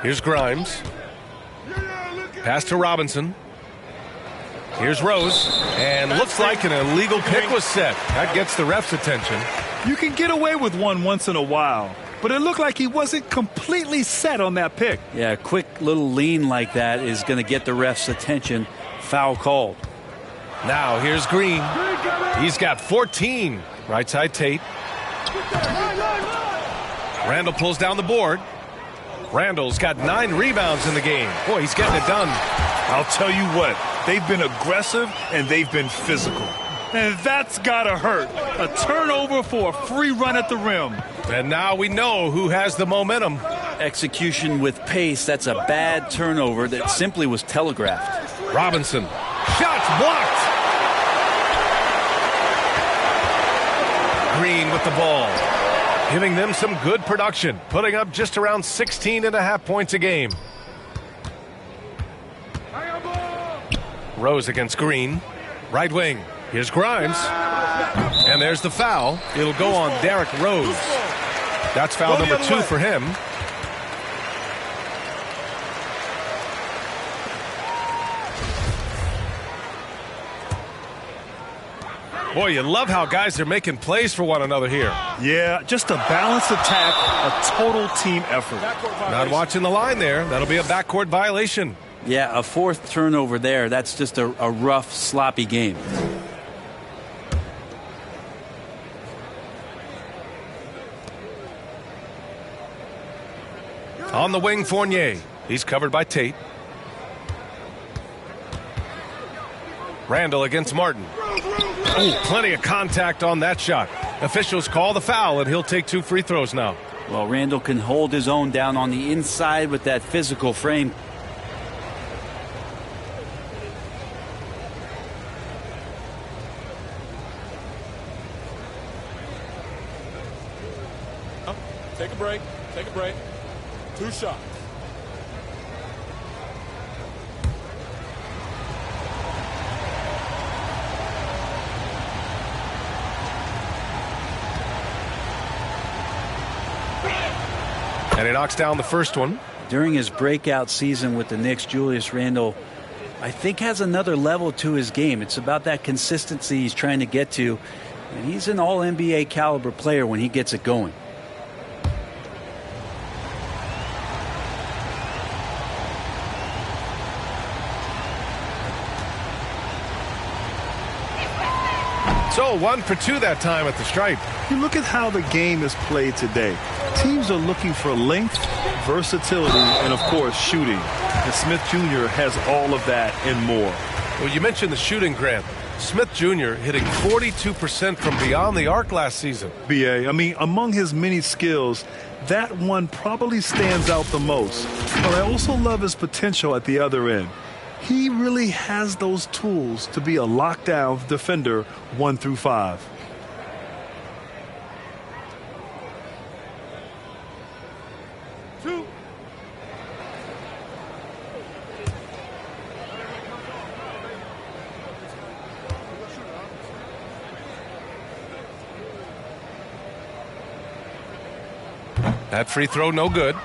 Here's Grimes. Pass to Robinson. Here's Rose. And looks like an illegal pick was set. That gets the ref's attention. You can get away with one once in a while, but it looked like he wasn't completely set on that pick. Yeah, a quick little lean like that is going to get the ref's attention. Foul called. Now here's Green. He's got 14. Right side Tate. Randall pulls down the board. Randall's got 9 rebounds in the game. Boy, he's getting it done. I'll tell you what, they've been aggressive and they've been physical. And that's gotta hurt. A turnover for a free run at the rim. And now we know who has the momentum. Execution with pace, that's a bad turnover that simply was telegraphed. Robinson. Shots blocked. Green with the ball. Giving them some good production. Putting up just around 16.5 points a game. Rose against Green. Right wing. Here's Grimes. And there's the foul. It'll go on Derrick Rose. That's foul number 2 for him. Boy, you love how guys are making plays for one another here. Yeah, just a balanced attack, a total team effort. Not watching the line there. That'll be a backcourt violation. Yeah, a 4th turnover there. That's just a rough, sloppy game. On the wing, Fournier. He's covered by Tate. Randall against Martin. Oh, plenty of contact on that shot. Officials call the foul, and he'll take 2 free throws now. Well, Randall can hold his own down on the inside with that physical frame. Take a break. Take a break. 2 shots. And he knocks down the first one. During his breakout season with the Knicks, Julius Randle, I think, has another level to his game. It's about that consistency he's trying to get to. And he's an all-NBA caliber player when he gets it going. So 1 for 2 that time at the stripe. You look at how the game is played today. Teams are looking for length, versatility, and, of course, shooting. And Smith Jr. has all of that and more. Well, you mentioned the shooting, Grant. Smith Jr. hitting 42% from beyond the arc last season. B.A., I mean, among his many skills, that one probably stands out the most. But I also love his potential at the other end. He really has those tools to be a lockdown defender 1 through 5. That free throw no good.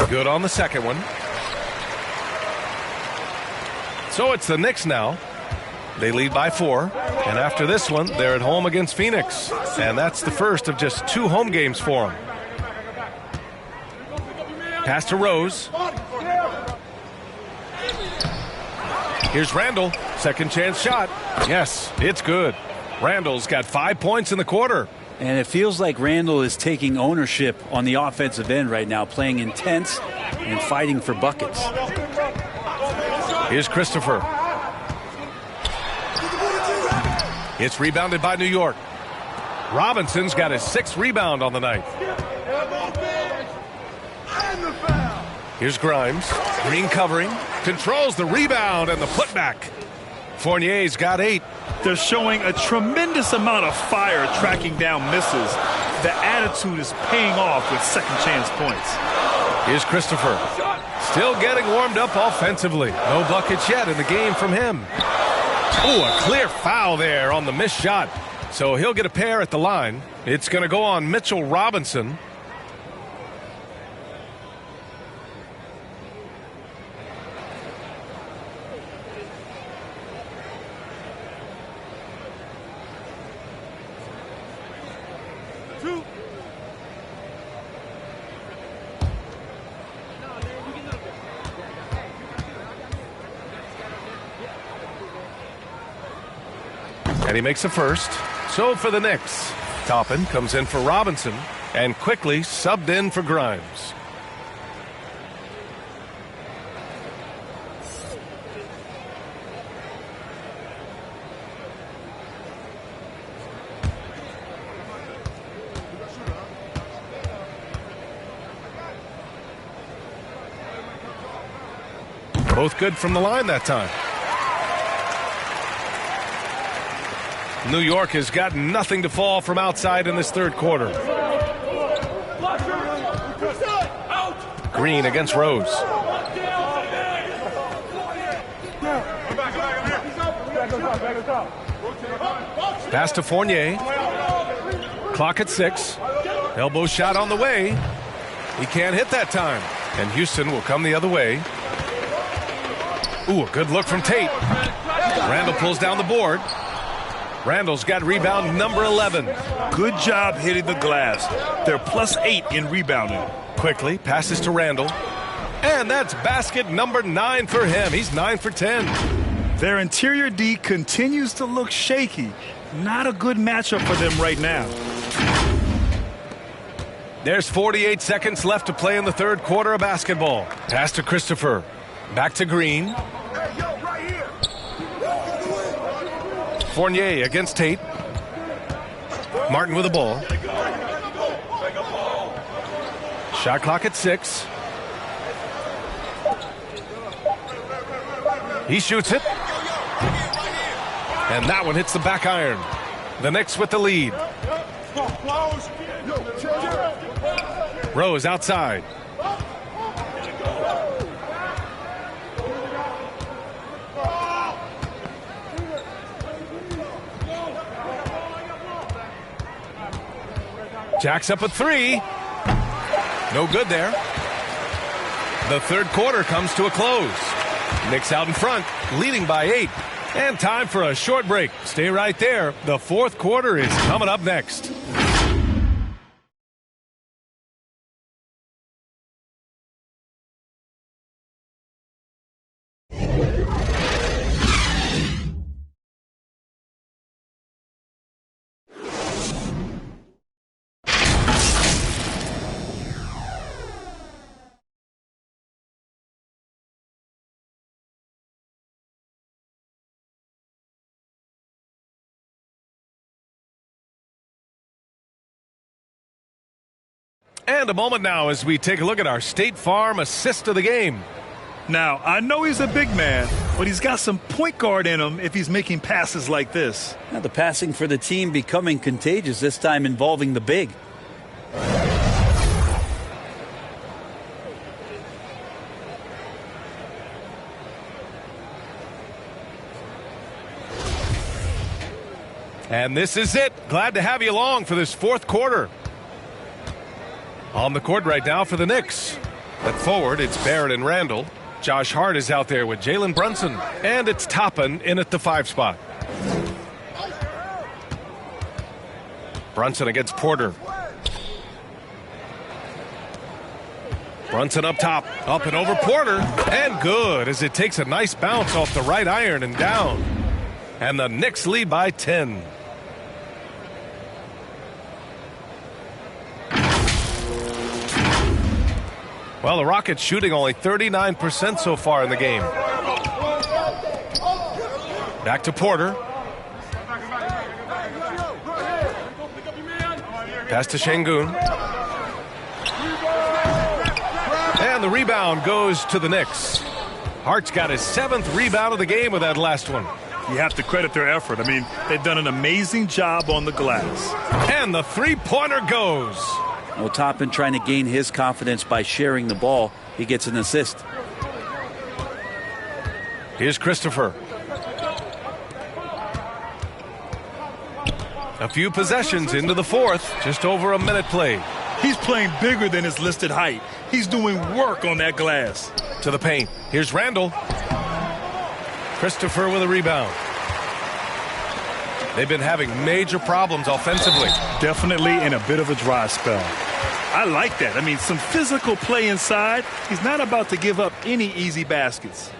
Good on the second one. So it's the Knicks now. They lead by 4. And after this one, they're at home against Phoenix. And that's the first of just 2 home games for them. Pass to Rose. Here's Randle. Second chance shot. Yes, it's good. Randle's got 5 points in the quarter. And it feels like Randle is taking ownership on the offensive end right now, playing intense and fighting for buckets. Here's Christopher. It's rebounded by New York. Robinson's got his 6th rebound on the night. Here's Grimes. Green covering. Controls the rebound and the putback. Fournier's got 8. They're showing a tremendous amount of fire tracking down misses. The attitude is paying off with second chance points. Here's Christopher. Still getting warmed up offensively. No buckets yet in the game from him. Oh, a clear foul there on the missed shot. So he'll get a pair at the line. It's going to go on Mitchell Robinson. And he makes a first. So for the Knicks, Toppin comes in for Robinson and quickly subbed in for Grimes. Both good from the line that time. New York has got nothing to fall from outside in this third quarter. Green against Rose. Pass to Fournier. Clock at 6. Elbow shot on the way. He can't hit that time. And Houston will come the other way. Ooh, a good look from Tate. Randle pulls down the board. Randle's got rebound number 11. Good job hitting the glass. They're +8 in rebounding. Quickly passes to Randle. And that's basket number 9 for him. He's 9 for 10. Their interior D continues to look shaky. Not a good matchup for them right now. There's 48 seconds left to play in the third quarter of basketball. Pass to Christopher. Back to Green. Fournier against Tate. Martin with the ball. Shot clock at 6. He shoots it. And that one hits the back iron. The Knicks with the lead. Rose outside. Jacks up a three. No good there. The third quarter comes to a close. Knicks out in front, leading by 8. And time for a short break. Stay right there. The fourth quarter is coming up next. And a moment now as we take a look at our State Farm assist of the game. Now, I know he's a big man, but he's got some point guard in him if he's making passes like this. Now the passing for the team becoming contagious, this time involving the big. And this is it. Glad to have you along for this fourth quarter. On the court right now for the Knicks. At forward, it's Barrett and Randall. Josh Hart is out there with Jalen Brunson. And it's Toppin in at the 5 spot. Brunson against Porter. Brunson up top. Up and over Porter. And good as it takes a nice bounce off the right iron and down. And the Knicks lead by 10. Well, the Rockets shooting only 39% so far in the game. Back to Porter. Pass to Şengün. And the rebound goes to the Knicks. Hart's got his 7th rebound of the game with that last one. You have to credit their effort. I mean, they've done an amazing job on the glass. And the three-pointer goes. Well, Toppin trying to gain his confidence by sharing the ball. He gets an assist. Here's Christopher. A few possessions into the fourth. Just over a minute played. He's playing bigger than his listed height. He's doing work on that glass. To the paint. Here's Randall. Christopher with a rebound. They've been having major problems offensively. Definitely in a bit of a dry spell. I like that. I mean, some physical play inside. He's not about to give up any easy baskets.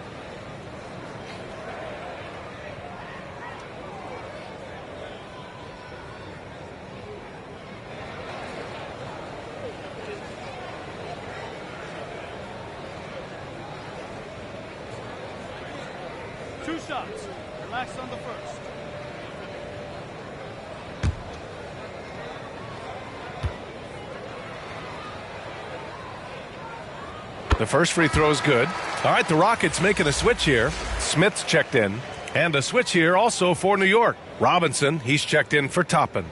Two shots. Relax on the first. The first free throw is good. All right, the Rockets making a switch here. Smith's checked in. And a switch here also for New York. Robinson, he's checked in for Toppin.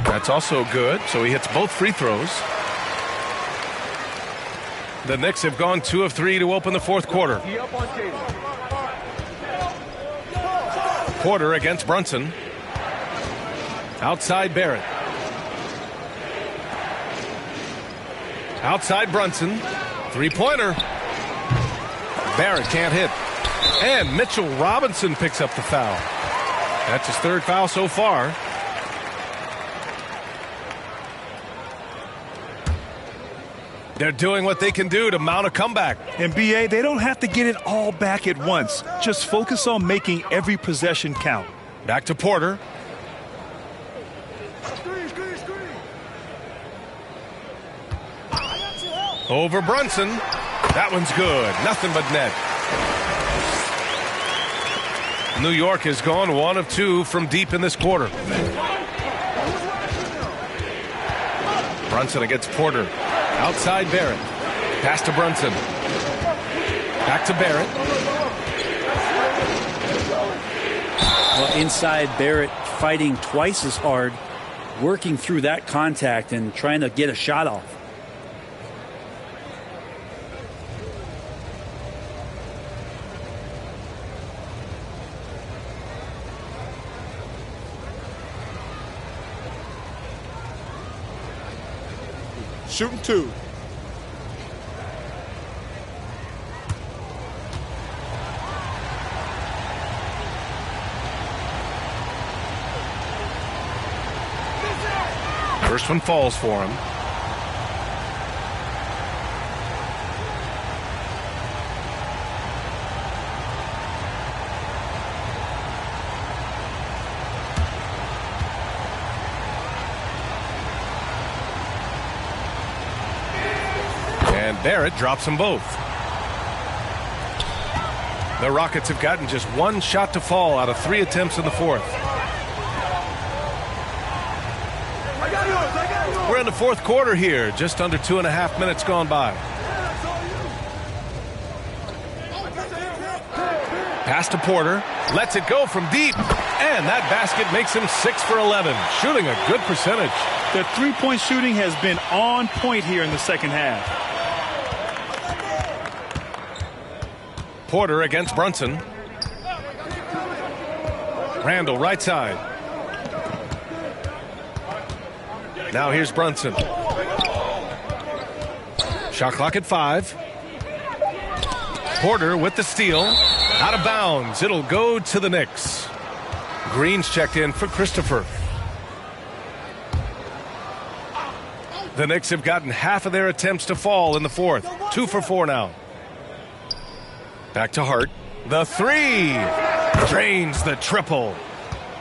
That's also good, so he hits both free throws. The Knicks have gone 2 of 3 to open the fourth quarter. Porter against Brunson. Outside Barrett. Outside Brunson. Three-pointer. Barrett can't hit. And Mitchell Robinson picks up the foul. That's his 3rd foul so far. They're doing what they can do to mount a comeback. And BA, they don't have to get it all back at once. Just focus on making every possession count. Back to Porter. Over Brunson. That one's good. Nothing but net. New York has gone 1 of 2 from deep in this quarter. Brunson against Porter. Outside Barrett. Pass to Brunson. Back to Barrett. Well, inside Barrett fighting twice as hard, working through that contact and trying to get a shot off. Shooting 2. First one falls for him. And Barrett drops them both. The Rockets have gotten just 1 shot to fall out of 3 attempts in the fourth. We're in the fourth quarter here, just under 2.5 minutes gone by. Pass to Porter, lets it go from deep, and that basket makes him 6 for 11, shooting a good percentage. The three-point shooting has been on point here in the second half. Porter against Brunson. Randall right side. Now here's Brunson. Shot clock at 5. Porter with the steal. Out of bounds. It'll go to the Knicks. Green's checked in for Christopher. The Knicks have gotten half of their attempts to fall in the fourth. 2 for 4 now. Back to Hart. The 3. Drains the triple.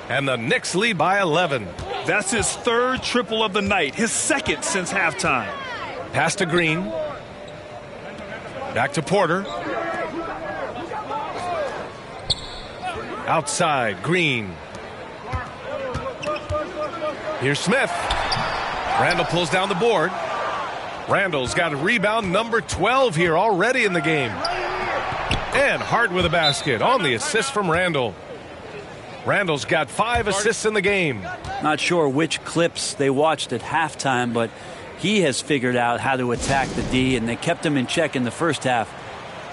And the Knicks lead by 11. That's his 3rd triple of the night, his 2nd since halftime. Pass to Green. Back to Porter. Outside, Green. Here's Smith. Randall pulls down the board. Randall's got a rebound number 12 here already in the game. And Hart with a basket on the assist from Randall. Randall's got 5 assists in the game. Not sure which clips they watched at halftime, but he has figured out how to attack the D, and they kept him in check in the first half.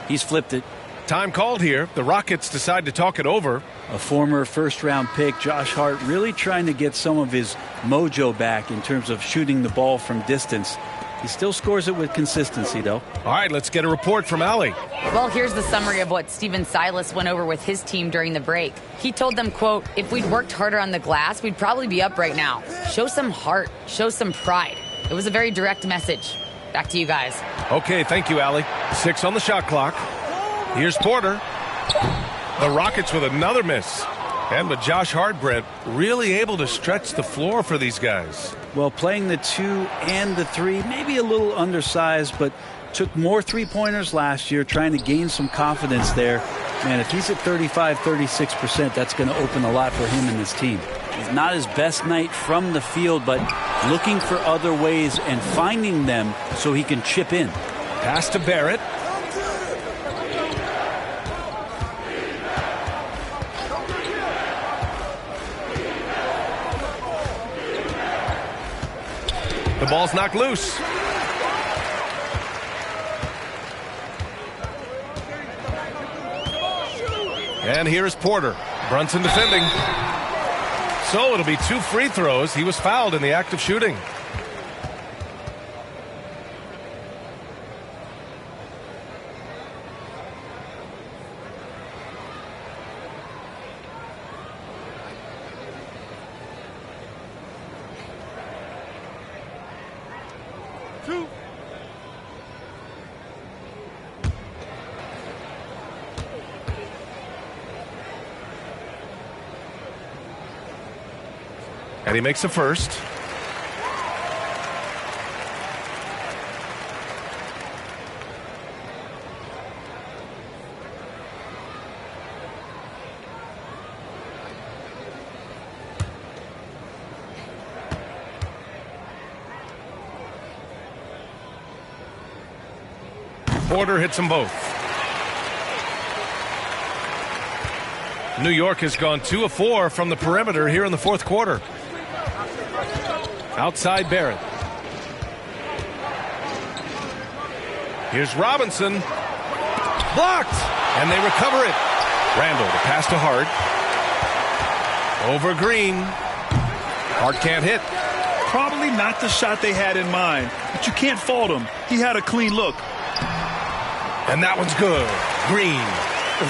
He's flipped it. Time called here. The Rockets decide to talk it over. A former first-round pick, Josh Hart, really trying to get some of his mojo back in terms of shooting the ball from distance. He still scores it with consistency, though. All right, let's get a report from Allie. Well, here's the summary of what Steven Silas went over with his team during the break. He told them, quote, "If we'd worked harder on the glass, we'd probably be up right now. Show some heart. Show some pride." It was a very direct message. Back to you guys. Okay, thank you, Allie. 6 on the shot clock. Here's Porter. The Rockets with another miss. And with Josh Hart, Brett, really able to stretch the floor for these guys. Well, playing the 2 and the 3, maybe a little undersized, but took more three-pointers last year, trying to gain some confidence there. Man, if he's at 35, 36%, that's going to open a lot for him and his team. It's not his best night from the field, but looking for other ways and finding them so he can chip in. Pass to Barrett. The ball's knocked loose. And here's Porter. Brunson defending. So it'll be 2 free throws. He was fouled in the act of shooting. And he makes the first. Porter hits them both. New York has gone 2 of 4 from the perimeter here in the fourth quarter. Outside Barrett. Here's Robinson. Blocked! And they recover it. Randall, the pass to Hart. Over Green. Hart can't hit. Probably not the shot they had in mind, but you can't fault him. He had a clean look. And that one's good. Green.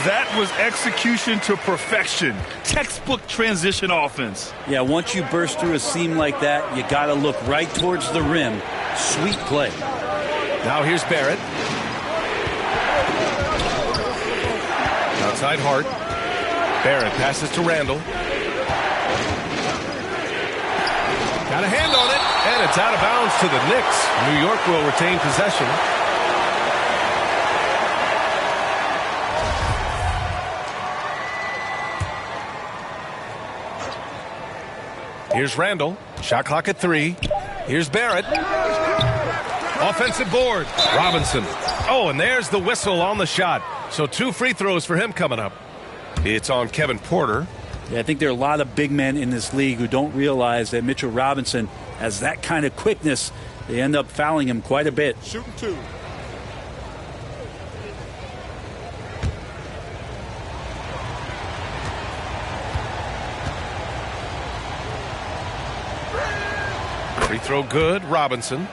That was execution to perfection. Textbook transition offense. Yeah, once you burst through a seam like that, you got to look right towards the rim. Sweet play. Now here's Barrett. Outside Hart. Barrett passes to Randall. Got a hand on it, and it's out of bounds to the Knicks. New York will retain possession. Here's Randall. Shot clock at 3. Here's Barrett. Offensive board. Robinson. Oh, and there's the whistle on the shot. So 2 free throws for him coming up. It's on Kevin Porter. Yeah, I think there are a lot of big men in this league who don't realize that Mitchell Robinson has that kind of quickness. They end up fouling him quite a bit. Shooting 2. Free throw good. Robinson.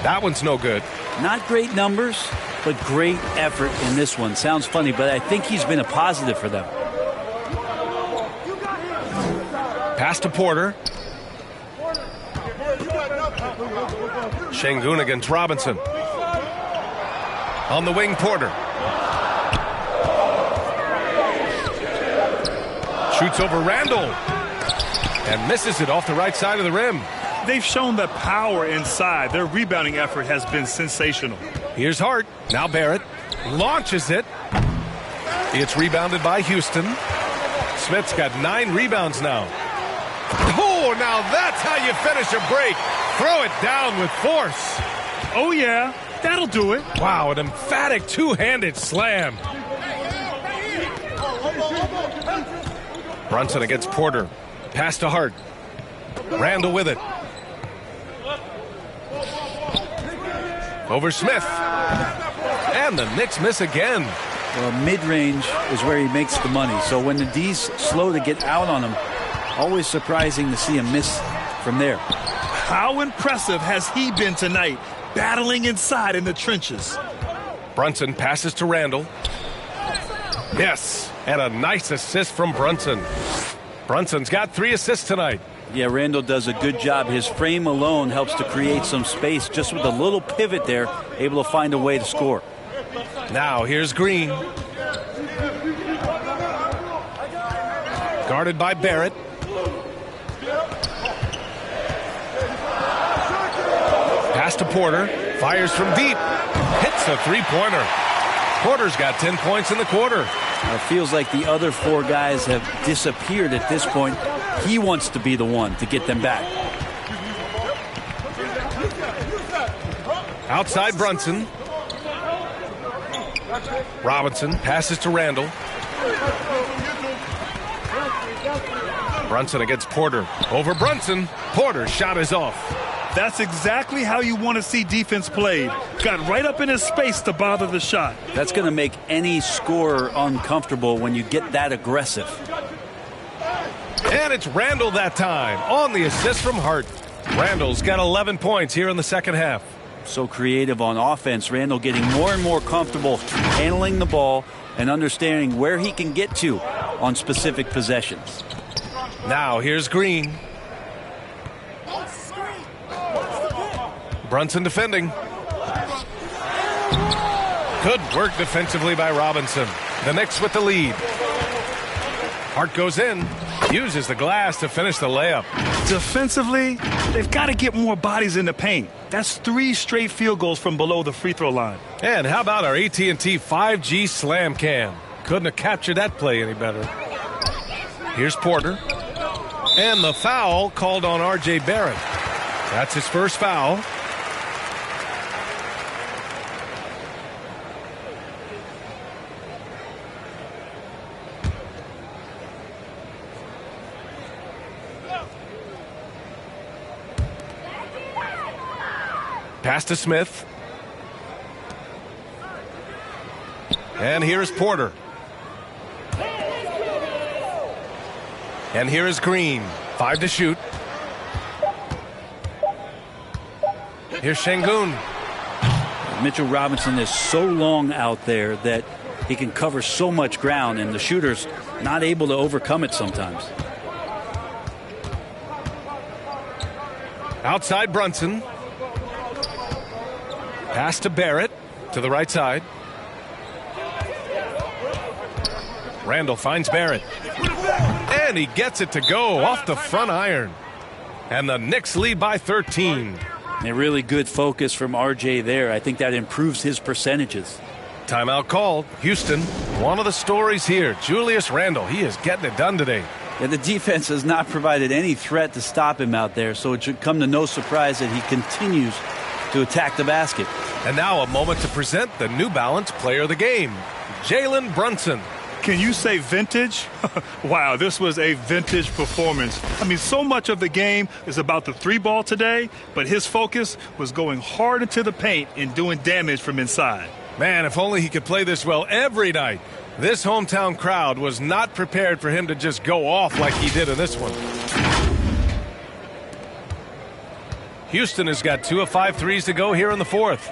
That one's no good. Not great numbers, but great effort in this one. Sounds funny, but I think he's been a positive for them. Pass to Porter. Şengün against Robinson. On the wing, Porter. Shoots over Randall. And misses it off the right side of the rim. They've shown the power inside. Their rebounding effort has been sensational. Here's Hart. Now Barrett launches it. It's rebounded by Houston. Smith's got 9 rebounds now. Oh, now that's how you finish a break. Throw it down with force. Oh, yeah. That'll do it. Wow, an emphatic two-handed slam. Brunson against Porter. Pass to Hart. Randall with it. Over Smith. And the Knicks miss again. Well, mid-range is where he makes the money. So when the D's slow to get out on him, always surprising to see him miss from there. How impressive has he been tonight, battling inside in the trenches? Brunson passes to Randall. Yes, and a nice assist from Brunson. Brunson's got 3 assists tonight. Yeah, Randall does a good job. His frame alone helps to create some space. Just with a little pivot there, able to find a way to score. Now here's Green. Guarded by Barrett. Pass to Porter. Fires from deep. Hits a three-pointer. Porter's got 10 points in the quarter. It feels like the other 4 guys have disappeared at this point. He wants to be the one to get them back. Outside Brunson. Robinson passes to Randall. Brunson against Porter. Over Brunson. Porter's shot is off. That's exactly how you want to see defense played. Got right up in his space to bother the shot. That's going to make any scorer uncomfortable when you get that aggressive. And it's Randall that time on the assist from Hart. Randall's got 11 points here in the second half. So creative on offense. Randall getting more and more comfortable handling the ball and understanding where he can get to on specific possessions. Now here's Green. Brunson defending. Good work defensively by Robinson. The Knicks with the lead. Hart goes in, uses the glass to finish the layup. Defensively, they've got to get more bodies in the paint. That's 3 straight field goals from below the free throw line. And how about our AT&T 5G slam cam? Couldn't have captured that play any better. Here's Porter. And the foul called on R.J. Barrett. That's his first foul. Pass to Smith. And here's Porter. And here is Green. 5 to shoot. Here's Şengün. Mitchell Robinson is so long out there that he can cover so much ground, and the shooter's not able to overcome it sometimes. Outside Brunson. Pass to Barrett to the right side. Randall finds Barrett. And he gets it to go off the front iron. And the Knicks lead by 13. A really good focus from RJ there. I think that improves his percentages. Timeout called. Houston, one of the stories here. Julius Randle, he is getting it done today. Yeah, the defense has not provided any threat to stop him out there, so it should come to no surprise that he continues to attack the basket. And now a moment to present the New Balance Player of the Game, Jalen Brunson. Can you say vintage? Wow, this was a vintage performance. I mean, so much of the game is about the 3-ball today, but his focus was going hard into the paint and doing damage from inside. Man, if only he could play this well every night. This hometown crowd was not prepared for him to just go off like he did in this one. Houston has got 2 of 5 threes to go here in the fourth.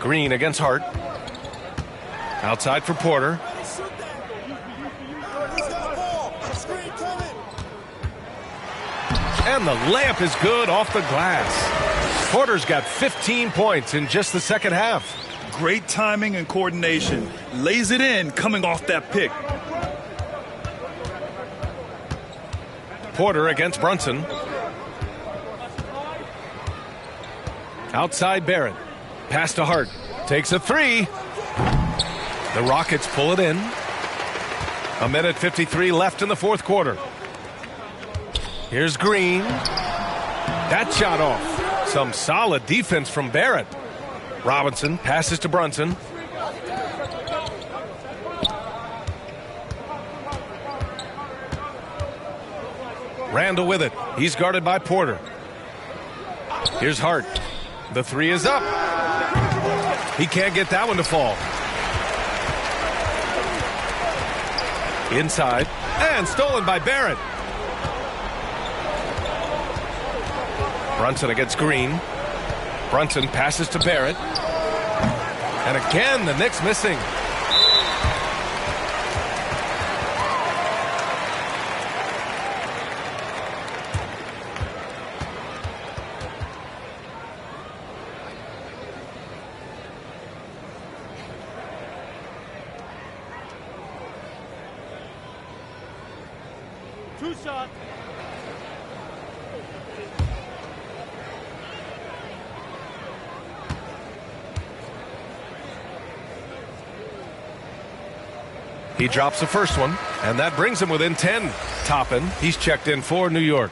Green against Hart. Outside for Porter. And the layup is good off the glass. Porter's got 15 points in just the second half. Great timing and coordination. Lays it in coming off that pick. Porter against Brunson. Outside Barrett. Pass to Hart. Takes a 3. The Rockets pull it in. 1:53 left in the fourth quarter. Here's Green. That shot off. Some solid defense from Barrett. Robinson passes to Brunson. Randall with it. He's guarded by Porter. Here's Hart. The 3 is up. He can't get that one to fall. Inside. And stolen by Barrett. Brunson against Green. Brunson passes to Barrett. And again, the Knicks missing. Two shots. He drops the first one, and that brings him within 10. Toppin, he's checked in for New York.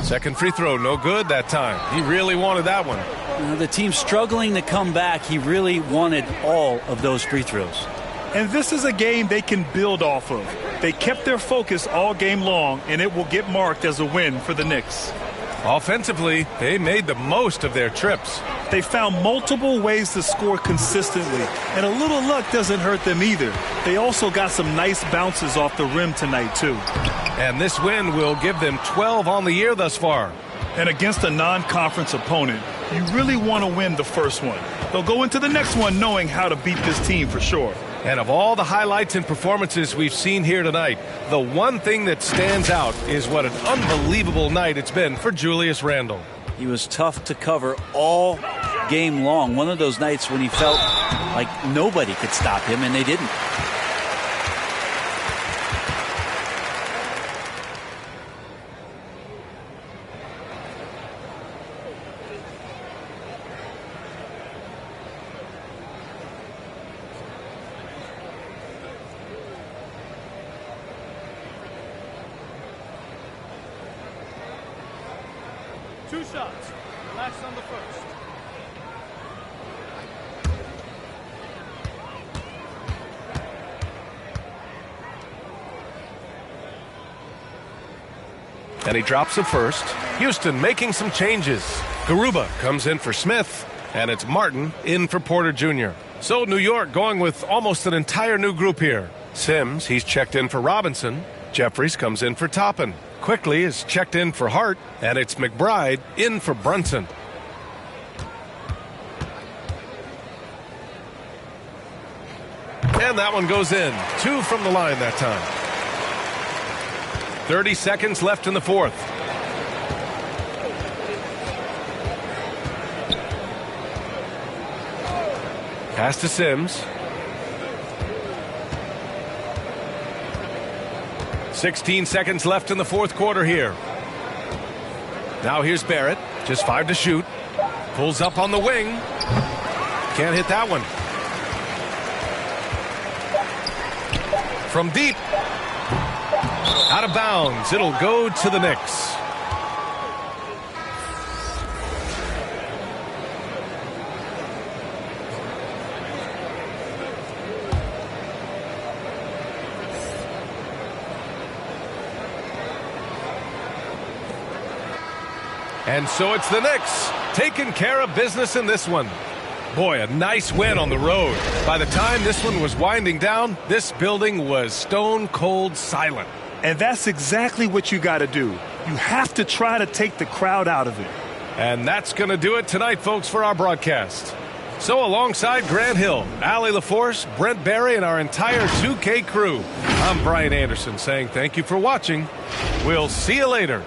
Second free throw, no good that time. He really wanted that one. The team's struggling to come back. He really wanted all of those free throws. And this is a game they can build off of. They kept their focus all game long, and it will get marked as a win for the Knicks. Offensively, they made the most of their trips. They found multiple ways to score consistently, and a little luck doesn't hurt them either. They also got some nice bounces off the rim tonight, too. And this win will give them 12 on the year thus far. And against a non-conference opponent, you really want to win the first one. They'll go into the next one knowing how to beat this team for sure. And of all the highlights and performances we've seen here tonight, the one thing that stands out is what an unbelievable night it's been for Julius Randle. He was tough to cover all game long. One of those nights when he felt like nobody could stop him, and they didn't. Two shots. Relax on the first. And he drops the first. Houston making some changes. Garuba comes in for Smith, and it's Martin in for Porter Jr. So New York going with almost an entire new group here. Sims, he's checked in for Robinson. Jeffries comes in for Toppin. Quickly is checked in for Hart, and it's McBride in for Brunson. And that one goes in. 2 from the line that time. 30 seconds left in the fourth. Pass to Sims. 16 seconds left in the fourth quarter here. Now here's Barrett. Just 5 to shoot. Pulls up on the wing. Can't hit that one. From deep. Out of bounds. It'll go to the Knicks. And so it's the Knicks taking care of business in this one. Boy, a nice win on the road. By the time this one was winding down, this building was stone cold silent. And that's exactly what you got to do. You have to try to take the crowd out of it. And that's going to do it tonight, folks, for our broadcast. So alongside Grant Hill, Allie LaForce, Brent Barry, and our entire 2K crew, I'm Brian Anderson saying thank you for watching. We'll see you later.